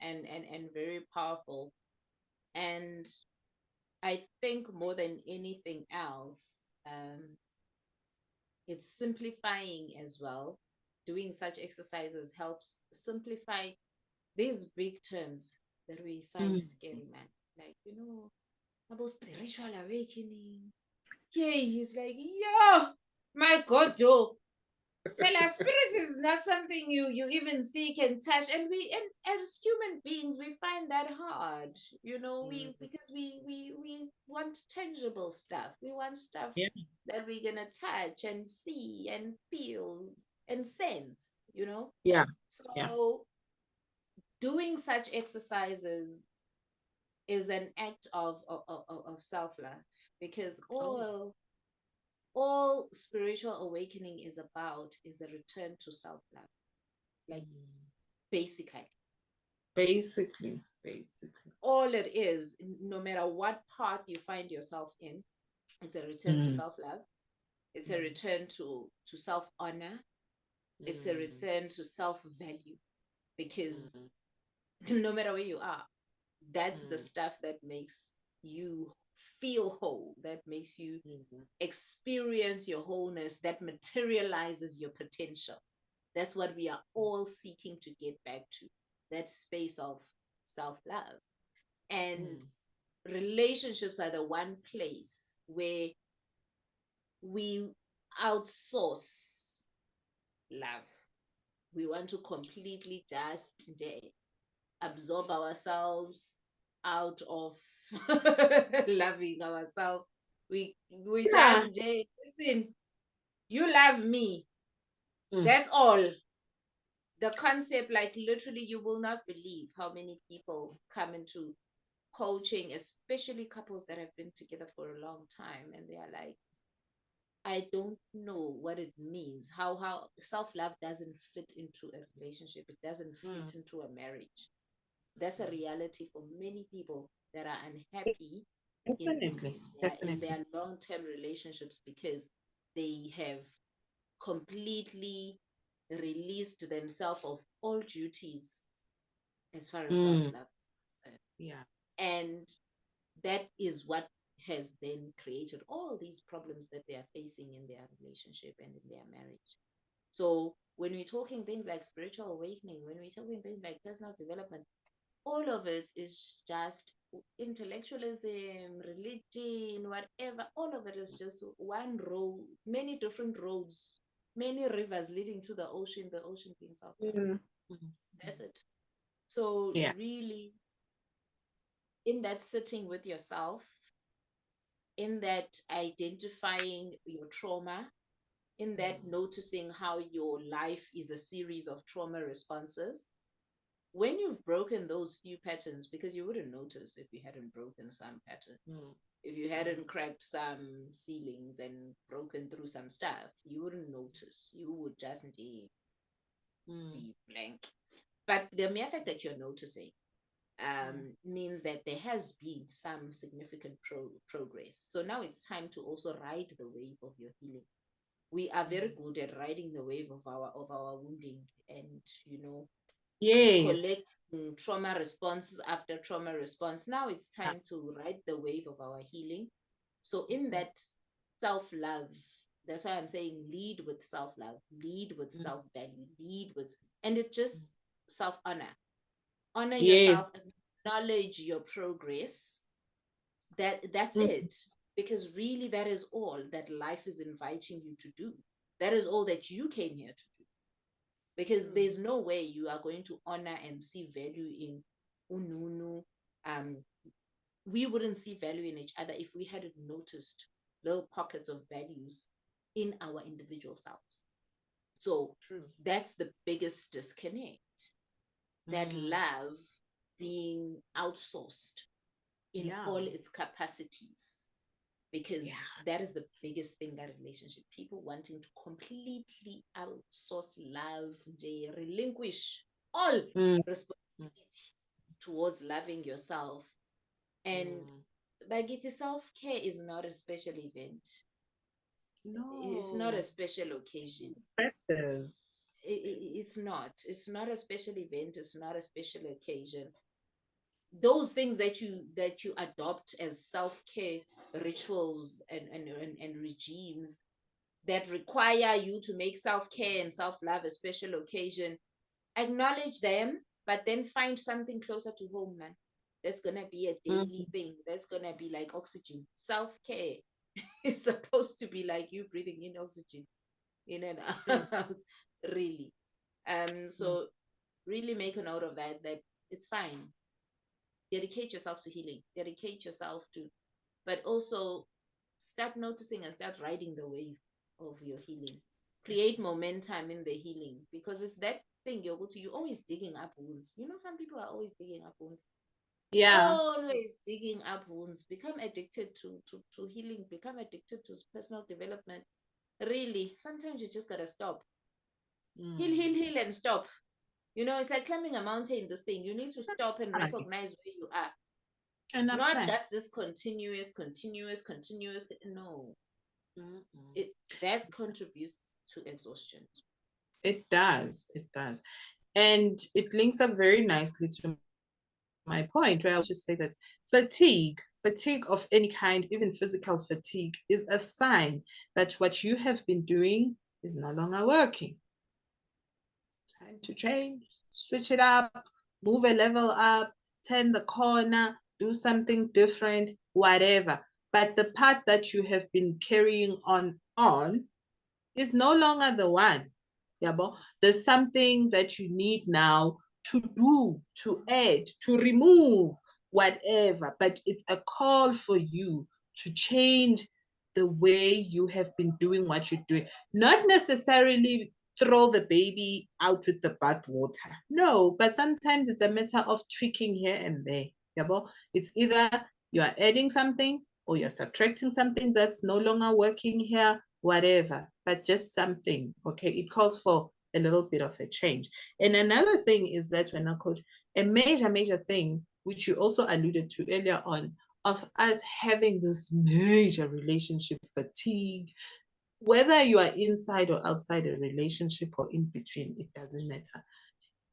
and very powerful. And I think more than anything else, it's simplifying as well. Doing such exercises helps simplify these big terms that we find scary, man. Like, about spiritual awakening. Yeah, he's like, yo, my God, yo. Fella, spirits is not something you even see, can touch, and as human beings we find that hard, we because we want tangible stuff. We want stuff Yeah, that we're gonna touch and see and feel and sense. yeah, yeah. So doing such exercises is an act of self-love, because Oh. all spiritual awakening is about is a return to self-love, like basically Basically. all it is. No matter what path you find yourself in, it's a return to self-love. It's a return to self-honor. It's a return to self-value, because no matter where you are, that's the stuff that makes you feel whole, that makes you experience your wholeness, that materializes your potential. That's what we are all seeking to get back to, that space of self-love. And relationships are the one place where we outsource love. We want to completely just absorb ourselves out of loving ourselves. We Yeah. just listen, you love me. Mm. That's all. The concept, like literally, you will not believe how many people come into coaching, especially couples that have been together for a long time, and they are like, I don't know what it means. How self-love doesn't fit into a relationship. It doesn't fit into a marriage. That's a reality for many people that are unhappy in Definitely. their long-term relationships, because they have completely released themselves of all duties as far as self-love is concerned. Yeah. And that is what has then created all these problems that they are facing in their relationship and in their marriage. So when we're talking things like spiritual awakening, when we're talking things like personal development, all of it is just intellectualism, religion, whatever. All of it is just one road, many different roads, many rivers leading to the ocean being self-love. That's it. So Yeah. really, in that sitting with yourself, in that identifying your trauma, in that noticing how your life is a series of trauma responses. When you've broken those few patterns, because you wouldn't notice if you hadn't broken some patterns, if you hadn't cracked some ceilings and broken through some stuff, you wouldn't notice. You would just be blank. But the mere fact that you're noticing means that there has been some significant progress. So now it's time to also ride the wave of your healing. We are very good at riding the wave of our wounding, and Yes. collecting trauma responses after trauma response. Now it's time to ride the wave of our healing. So in that self-love, that's why I'm saying lead with self-love, lead with self-value, lead with, and it's just self-honor. Honor Yes. yourself, acknowledge your progress. That's Mm, it. Because really that is all that life is inviting you to do. That is all that you came here to do. Because there's no way you are going to honor and see value in ununu. We wouldn't see value in each other if we hadn't noticed little pockets of values in our individual selves. So true. that's the biggest disconnect. That love being outsourced in Yeah. all its capacities, because that is the biggest thing that relationship, people wanting to completely outsource love, relinquish all responsibility towards loving yourself. And Bagiti, self-care is not a special event. It's not a No. special occasion. Practice. It's not a special event. It's not a special occasion. Those things that you adopt as self-care rituals and regimes that require you to make self-care and self-love a special occasion, acknowledge them, but then find something closer to home, man. That's gonna be a daily thing. That's gonna be like oxygen. Self-care is supposed to be like you breathing in oxygen in and out. Really. So really make a note of that, that it's fine. Dedicate yourself to healing. Dedicate yourself to, but also start noticing and start riding the wave of your healing. Create momentum in the healing, because it's that thing you're always digging up wounds. You know, some people are always digging up wounds. Yeah. Always digging up wounds. Become addicted to healing. Become addicted to personal development. Really, sometimes you just gotta stop. Heal, and stop. You know, it's like climbing a mountain. This thing, you need to stop and recognize where you are. Enough Not that. just this continuous. No, that contributes to exhaustion. It does. It does. And it links up very nicely to my point, where I was just say that fatigue of any kind, even physical fatigue, is a sign that what you have been doing is no longer working. Time to change, switch it up, move a level up, turn the corner, do something different, whatever. But the path that you have been carrying on is no longer the one. Yeah, but there's something that you need now to do, to add, to remove, whatever. But it's a call for you to change the way you have been doing what you're doing. Not necessarily throw the baby out with the bathwater. No, but sometimes it's a matter of tweaking here and there. Yeah, but it's either you are adding something or you're subtracting something that's no longer working here, whatever, but just something. Okay, it calls for a little bit of a change. And another thing is that when I coach, a major thing, which you also alluded to earlier on, of us having this major relationship fatigue, whether you are inside or outside a relationship or in between, it doesn't matter,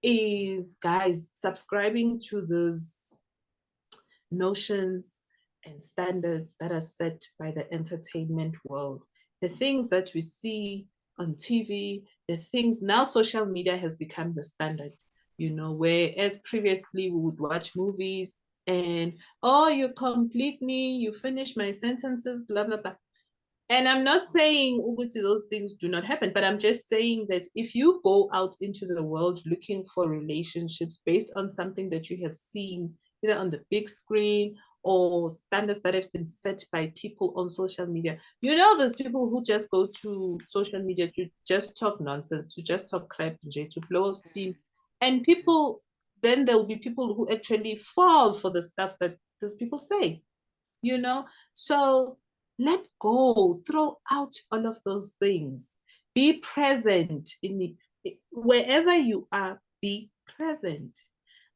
is, guys, subscribing to those notions and standards that are set by the entertainment world. The things that we see on TV, the things now, social media has become the standard, you know, whereas previously we would watch movies and, oh, you complete me, you finish my sentences, blah, blah, blah. And I'm not saying those things do not happen, but I'm just saying that if you go out into the world looking for relationships based on something that you have seen either on the big screen or standards that have been set by people on social media, you know, there's people who just go to social media to just talk nonsense, to just talk crap, to blow steam. And people, then there will be people who actually fall for the stuff that those people say, you know? So let go, throw out all of those things. Be present in wherever you are, be present.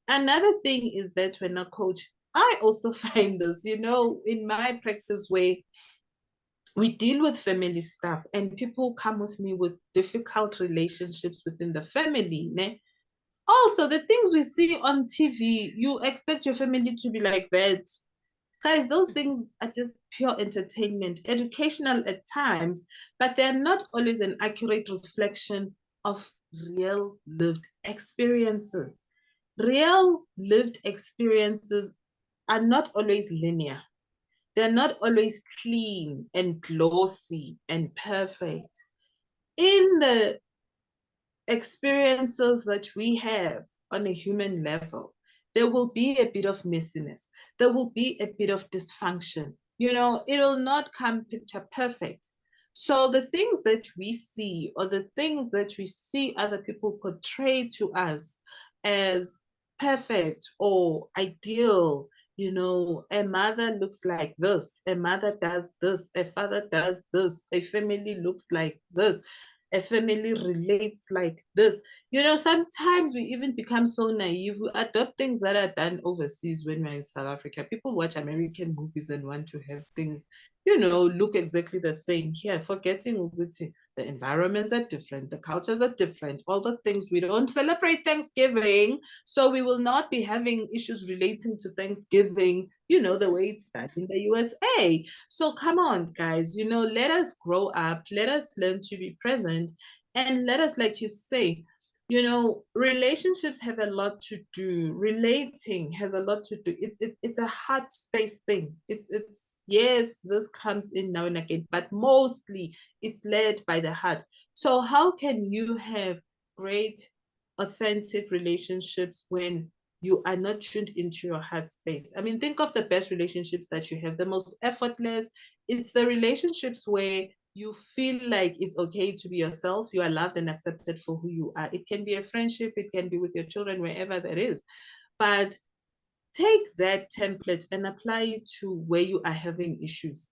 Another thing is that when I coach, I also find this, you know, in my practice where we deal with family stuff and people come with me with difficult relationships within the family, né? Also, the things we see on TV, you expect your family to be like that. Guys, those things are just pure entertainment, educational at times, but they're not always an accurate reflection of real lived experiences. Real lived experiences are not always linear. They're not always clean and glossy and perfect. In the experiences that we have on a human level, there will be a bit of messiness. There will be a bit of dysfunction. You know, it will not come picture perfect. So the things that we see, or the things that we see other people portray to us as perfect or ideal, you know, a mother looks like this, a mother does this, a father does this, a family looks like this, a family relates like this. You know, sometimes we even become so naive. We adopt things that are done overseas when we're in South Africa. People watch American movies and want to have things, you know, look exactly the same here, forgetting the environments are different, the cultures are different, all the things. We don't celebrate Thanksgiving, so we will not be having issues relating to Thanksgiving, you know, the way it's done in the USA. So come on, guys, you know, let us grow up, let us learn to be present, and let us, like you say, you know, relationships have a lot to do. Relating has a lot to do. It's a heart space thing. It's yes, this comes in now and again, but mostly it's led by the heart. So how can you have great, authentic relationships when you are not tuned into your heart space? I mean, think of the best relationships that you have, the most effortless. It's the relationships where you feel like it's okay to be yourself. You are loved and accepted for who you are. It can be a friendship, it can be with your children, wherever that is. But take that template and apply it to where you are having issues,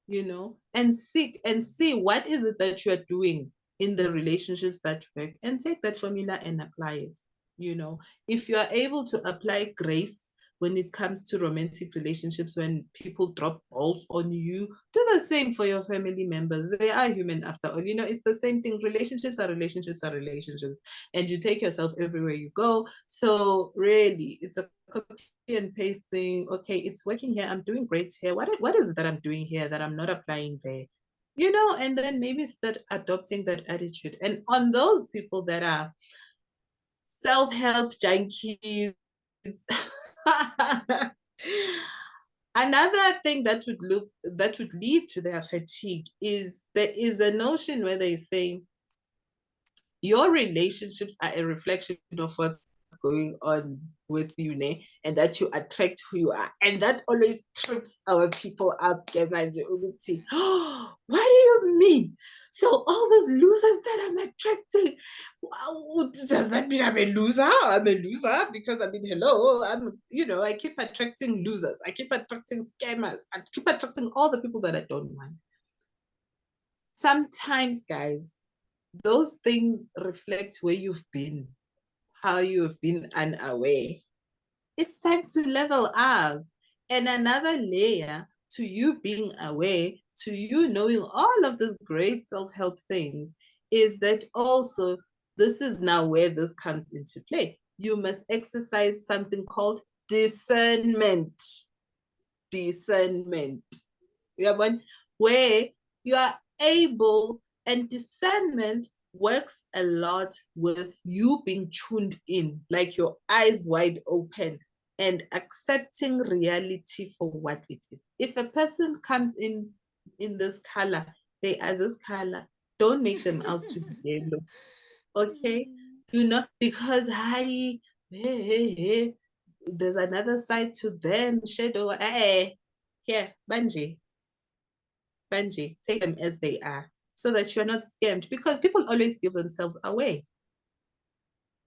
you know, and seek and see what is it that you are doing in the relationships that work, and take that formula and apply it. You know, if you are able to apply grace when it comes to romantic relationships, when people drop balls on you, do the same for your family members. They are human after all. You know, it's the same thing. Relationships are relationships are relationships, and you take yourself everywhere you go. So really, it's a copy and paste thing. Okay, it's working here. I'm doing great here. What is it that I'm doing here that I'm not applying there? You know, and then maybe start adopting that attitude. And on those people that are self-help junkies, another thing that would lead to their fatigue is there is a notion where they say your relationships are a reflection of what's going on with you, ne? And that you attract who you are. And that always trips our people up. What do you mean? So all those losers that I'm attracting, does that mean I'm a loser? I'm a loser because I mean, hello, you know, I keep attracting losers. I keep attracting scammers. I keep attracting all the people that I don't want. Sometimes, guys, those things reflect where you've been, how you've been unaware. It's time to level up. And another layer to you being aware, to you knowing all of these great self-help things, is that also this is now where this comes into play. You must exercise something called discernment. Discernment. Where you are able, and discernment works a lot with you being tuned in, like your eyes wide open, and accepting reality for what it is. If a person comes in this color, they are this color, don't make them out to be yellow. Okay? Do not, because there's another side to them, shadow. Here, Banji, take them as they are so that you're not scammed, because people always give themselves away.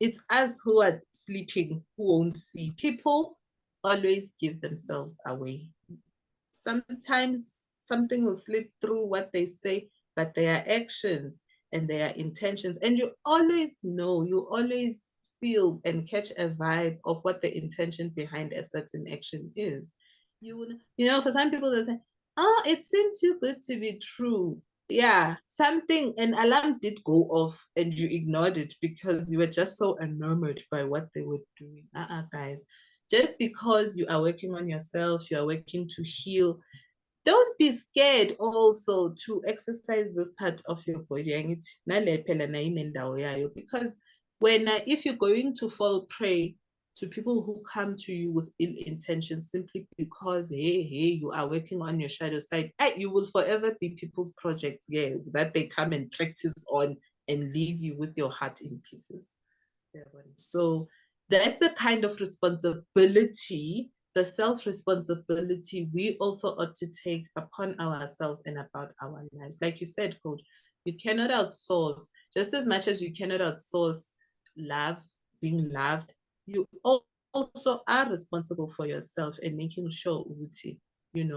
It's us who are sleeping who won't see. People always give themselves away. Sometimes something will slip through what they say, but their actions and their intentions, and you always know, you always feel and catch a vibe of what the intention behind a certain action is. You know, for some people they say, oh, it seemed too good to be true. yeah, an alarm did go off and you ignored it because you were just so enamored by what they were doing. Guys, just because you are working on yourself, you are working to heal, don't be scared also to exercise this part of your body. Because if you're going to fall prey to people who come to you with ill intentions simply because you are working on your shadow side, you will forever be people's projects, that they come and practice on and leave you with your heart in pieces. So that's the kind of responsibility, the self-responsibility we also ought to take upon ourselves and about our lives. Like you said, Coach, you cannot outsource, just as much as you cannot outsource love, being loved, you also are responsible for yourself and making sure, you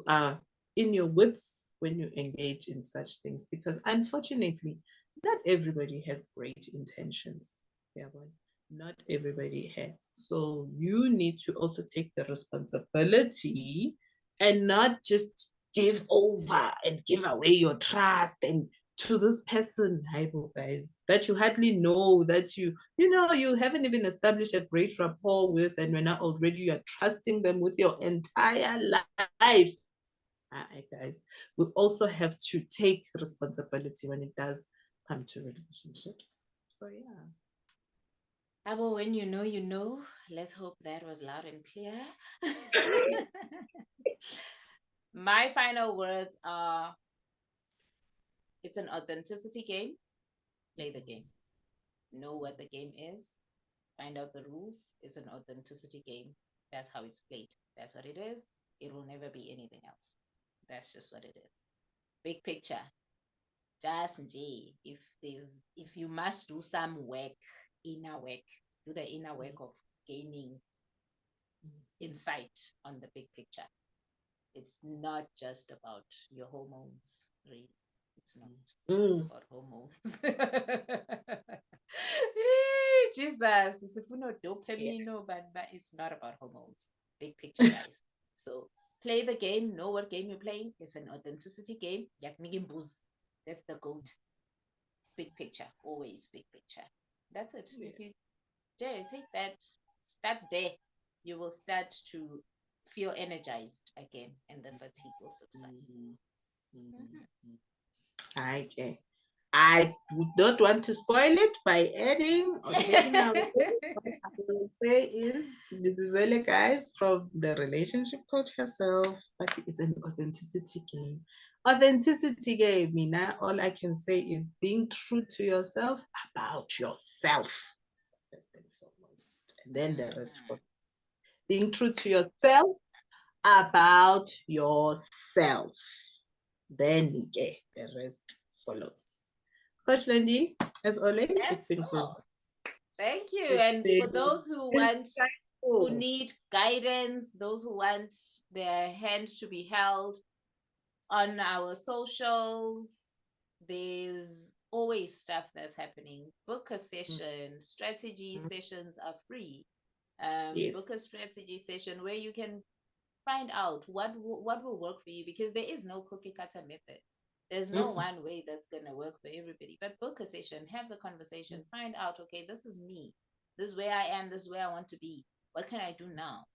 are in your wits when you engage in such things. Because unfortunately, not everybody has great intentions. Yeah, but not everybody has. So you need to also take the responsibility and not just give over and give away your trust and to this person, guys, that you hardly know, that you haven't even established a great rapport with, and when already you're trusting them with your entire life. Guys, we also have to take responsibility when it does come to relationships. So yeah. Abo, when you know, you know. Let's hope that was loud and clear. My final words are, it's an authenticity game. Play the game. Know what the game is. Find out the rules. It's an authenticity game. That's how it's played. That's what it is. It will never be anything else. That's just what it is. Big picture. Just G. If you must do some work, inner work, do the inner work of gaining insight on the big picture. It's not just about your hormones, really. It's not. It's about hormones. Jesus, if we know dopamine, no, but it's not about hormones. Big picture, guys. So play the game, know what game you're playing. It's an authenticity game. That's the goat. Big picture, always big picture. That's it. If you take that, start there, you will start to feel energized again and the fatigue will subside. Okay. I would not want to spoil it by adding or taking away. What I will say is, this is really, guys, from the relationship coach herself, but it's an authenticity game. Authenticity game, Mina, all I can say is being true to yourself about yourself, first and foremost, and then the rest follows. Being true to yourself about yourself. Then the rest follows. Coach Lindy, as always, it's been cool. Thank you. And for those who need guidance, those who want their hand to be held on our socials, there's always stuff that's happening. Book a session. Strategy sessions are free. Book a strategy session where you can find out what will work for you, because there is no cookie cutter method. There's no one way that's going to work for everybody. But book a session, have the conversation, find out, okay, this is me. This is where I am. This is where I want to be. What can I do now?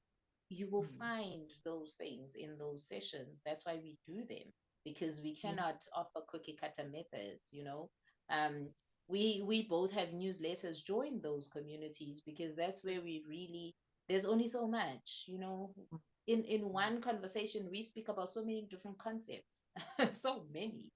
You will find those things in those sessions. That's why we do them, because we cannot offer cookie cutter methods, we both have newsletters. Join those communities, because that's where there's only so much, in one conversation we speak about so many different concepts. so many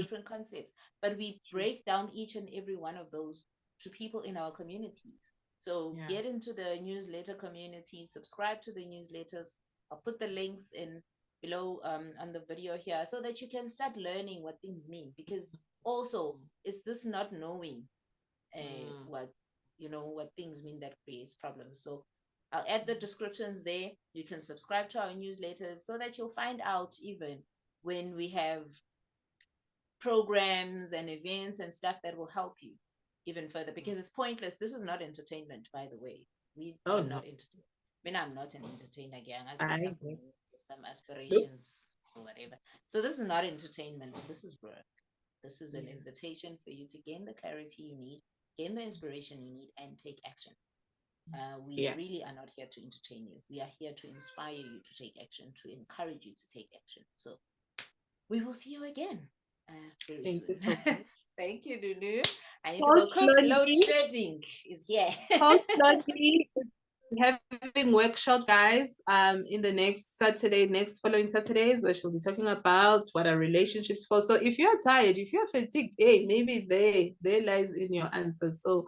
different concepts, but we break down each and every one of those to people in our communities. So get into the newsletter community, subscribe to the newsletters. I'll put the links in below on the video here, so that you can start learning what things mean, because also it's this not knowing what things mean that creates problems. So I'll add the descriptions there. You can subscribe to our newsletters so that you'll find out even when we have programs and events and stuff that will help you even further, because it's pointless. This is not entertainment, by the way. We are not entertainment. I mean, I'm not an entertainer, gang. I have some aspirations or whatever. So this is not entertainment. This is work. This is an invitation for you to gain the clarity you need, gain the inspiration you need, and take action. We really are not here to entertain you. We are here to inspire you to take action, to encourage you to take action. So we will see you again very Thank soon. you so much. Thank you, Lulu. I need to Coach go cook. Load Lonnie. shedding is here. Coach Lonnie is having workshops, guys. In the next following Saturdays, where she'll be talking about what are relationships for. So if you're tired, if you're fatigued, hey, maybe there lies in your answers. So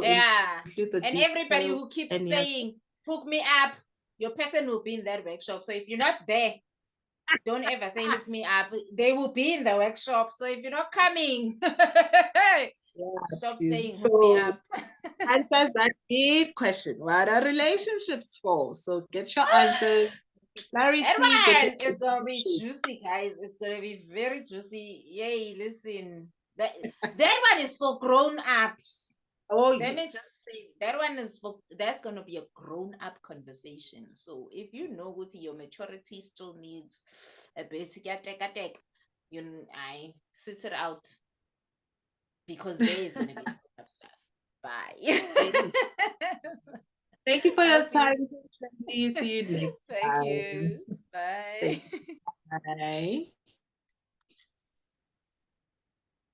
Yeah. include the And everybody details who keeps and saying, hook me up, your person will be in that workshop. So if you're not there, don't ever say hook me up. They will be in the workshop. So if you're not coming, stop saying hook me up. answers that big question. What are relationships for? So get your answers, clarity, get your That one is gonna be juicy, guys. It's gonna be very juicy. Yay, listen. That one is for grown-ups. Oh, Let me yes. just say that one is that's gonna be a grown-up conversation. So if you know what your maturity still needs a bit I sit it out because there is gonna be grown-up stuff. Bye. Thank you for your See you. time. See you next Thank time. you. Bye. Bye.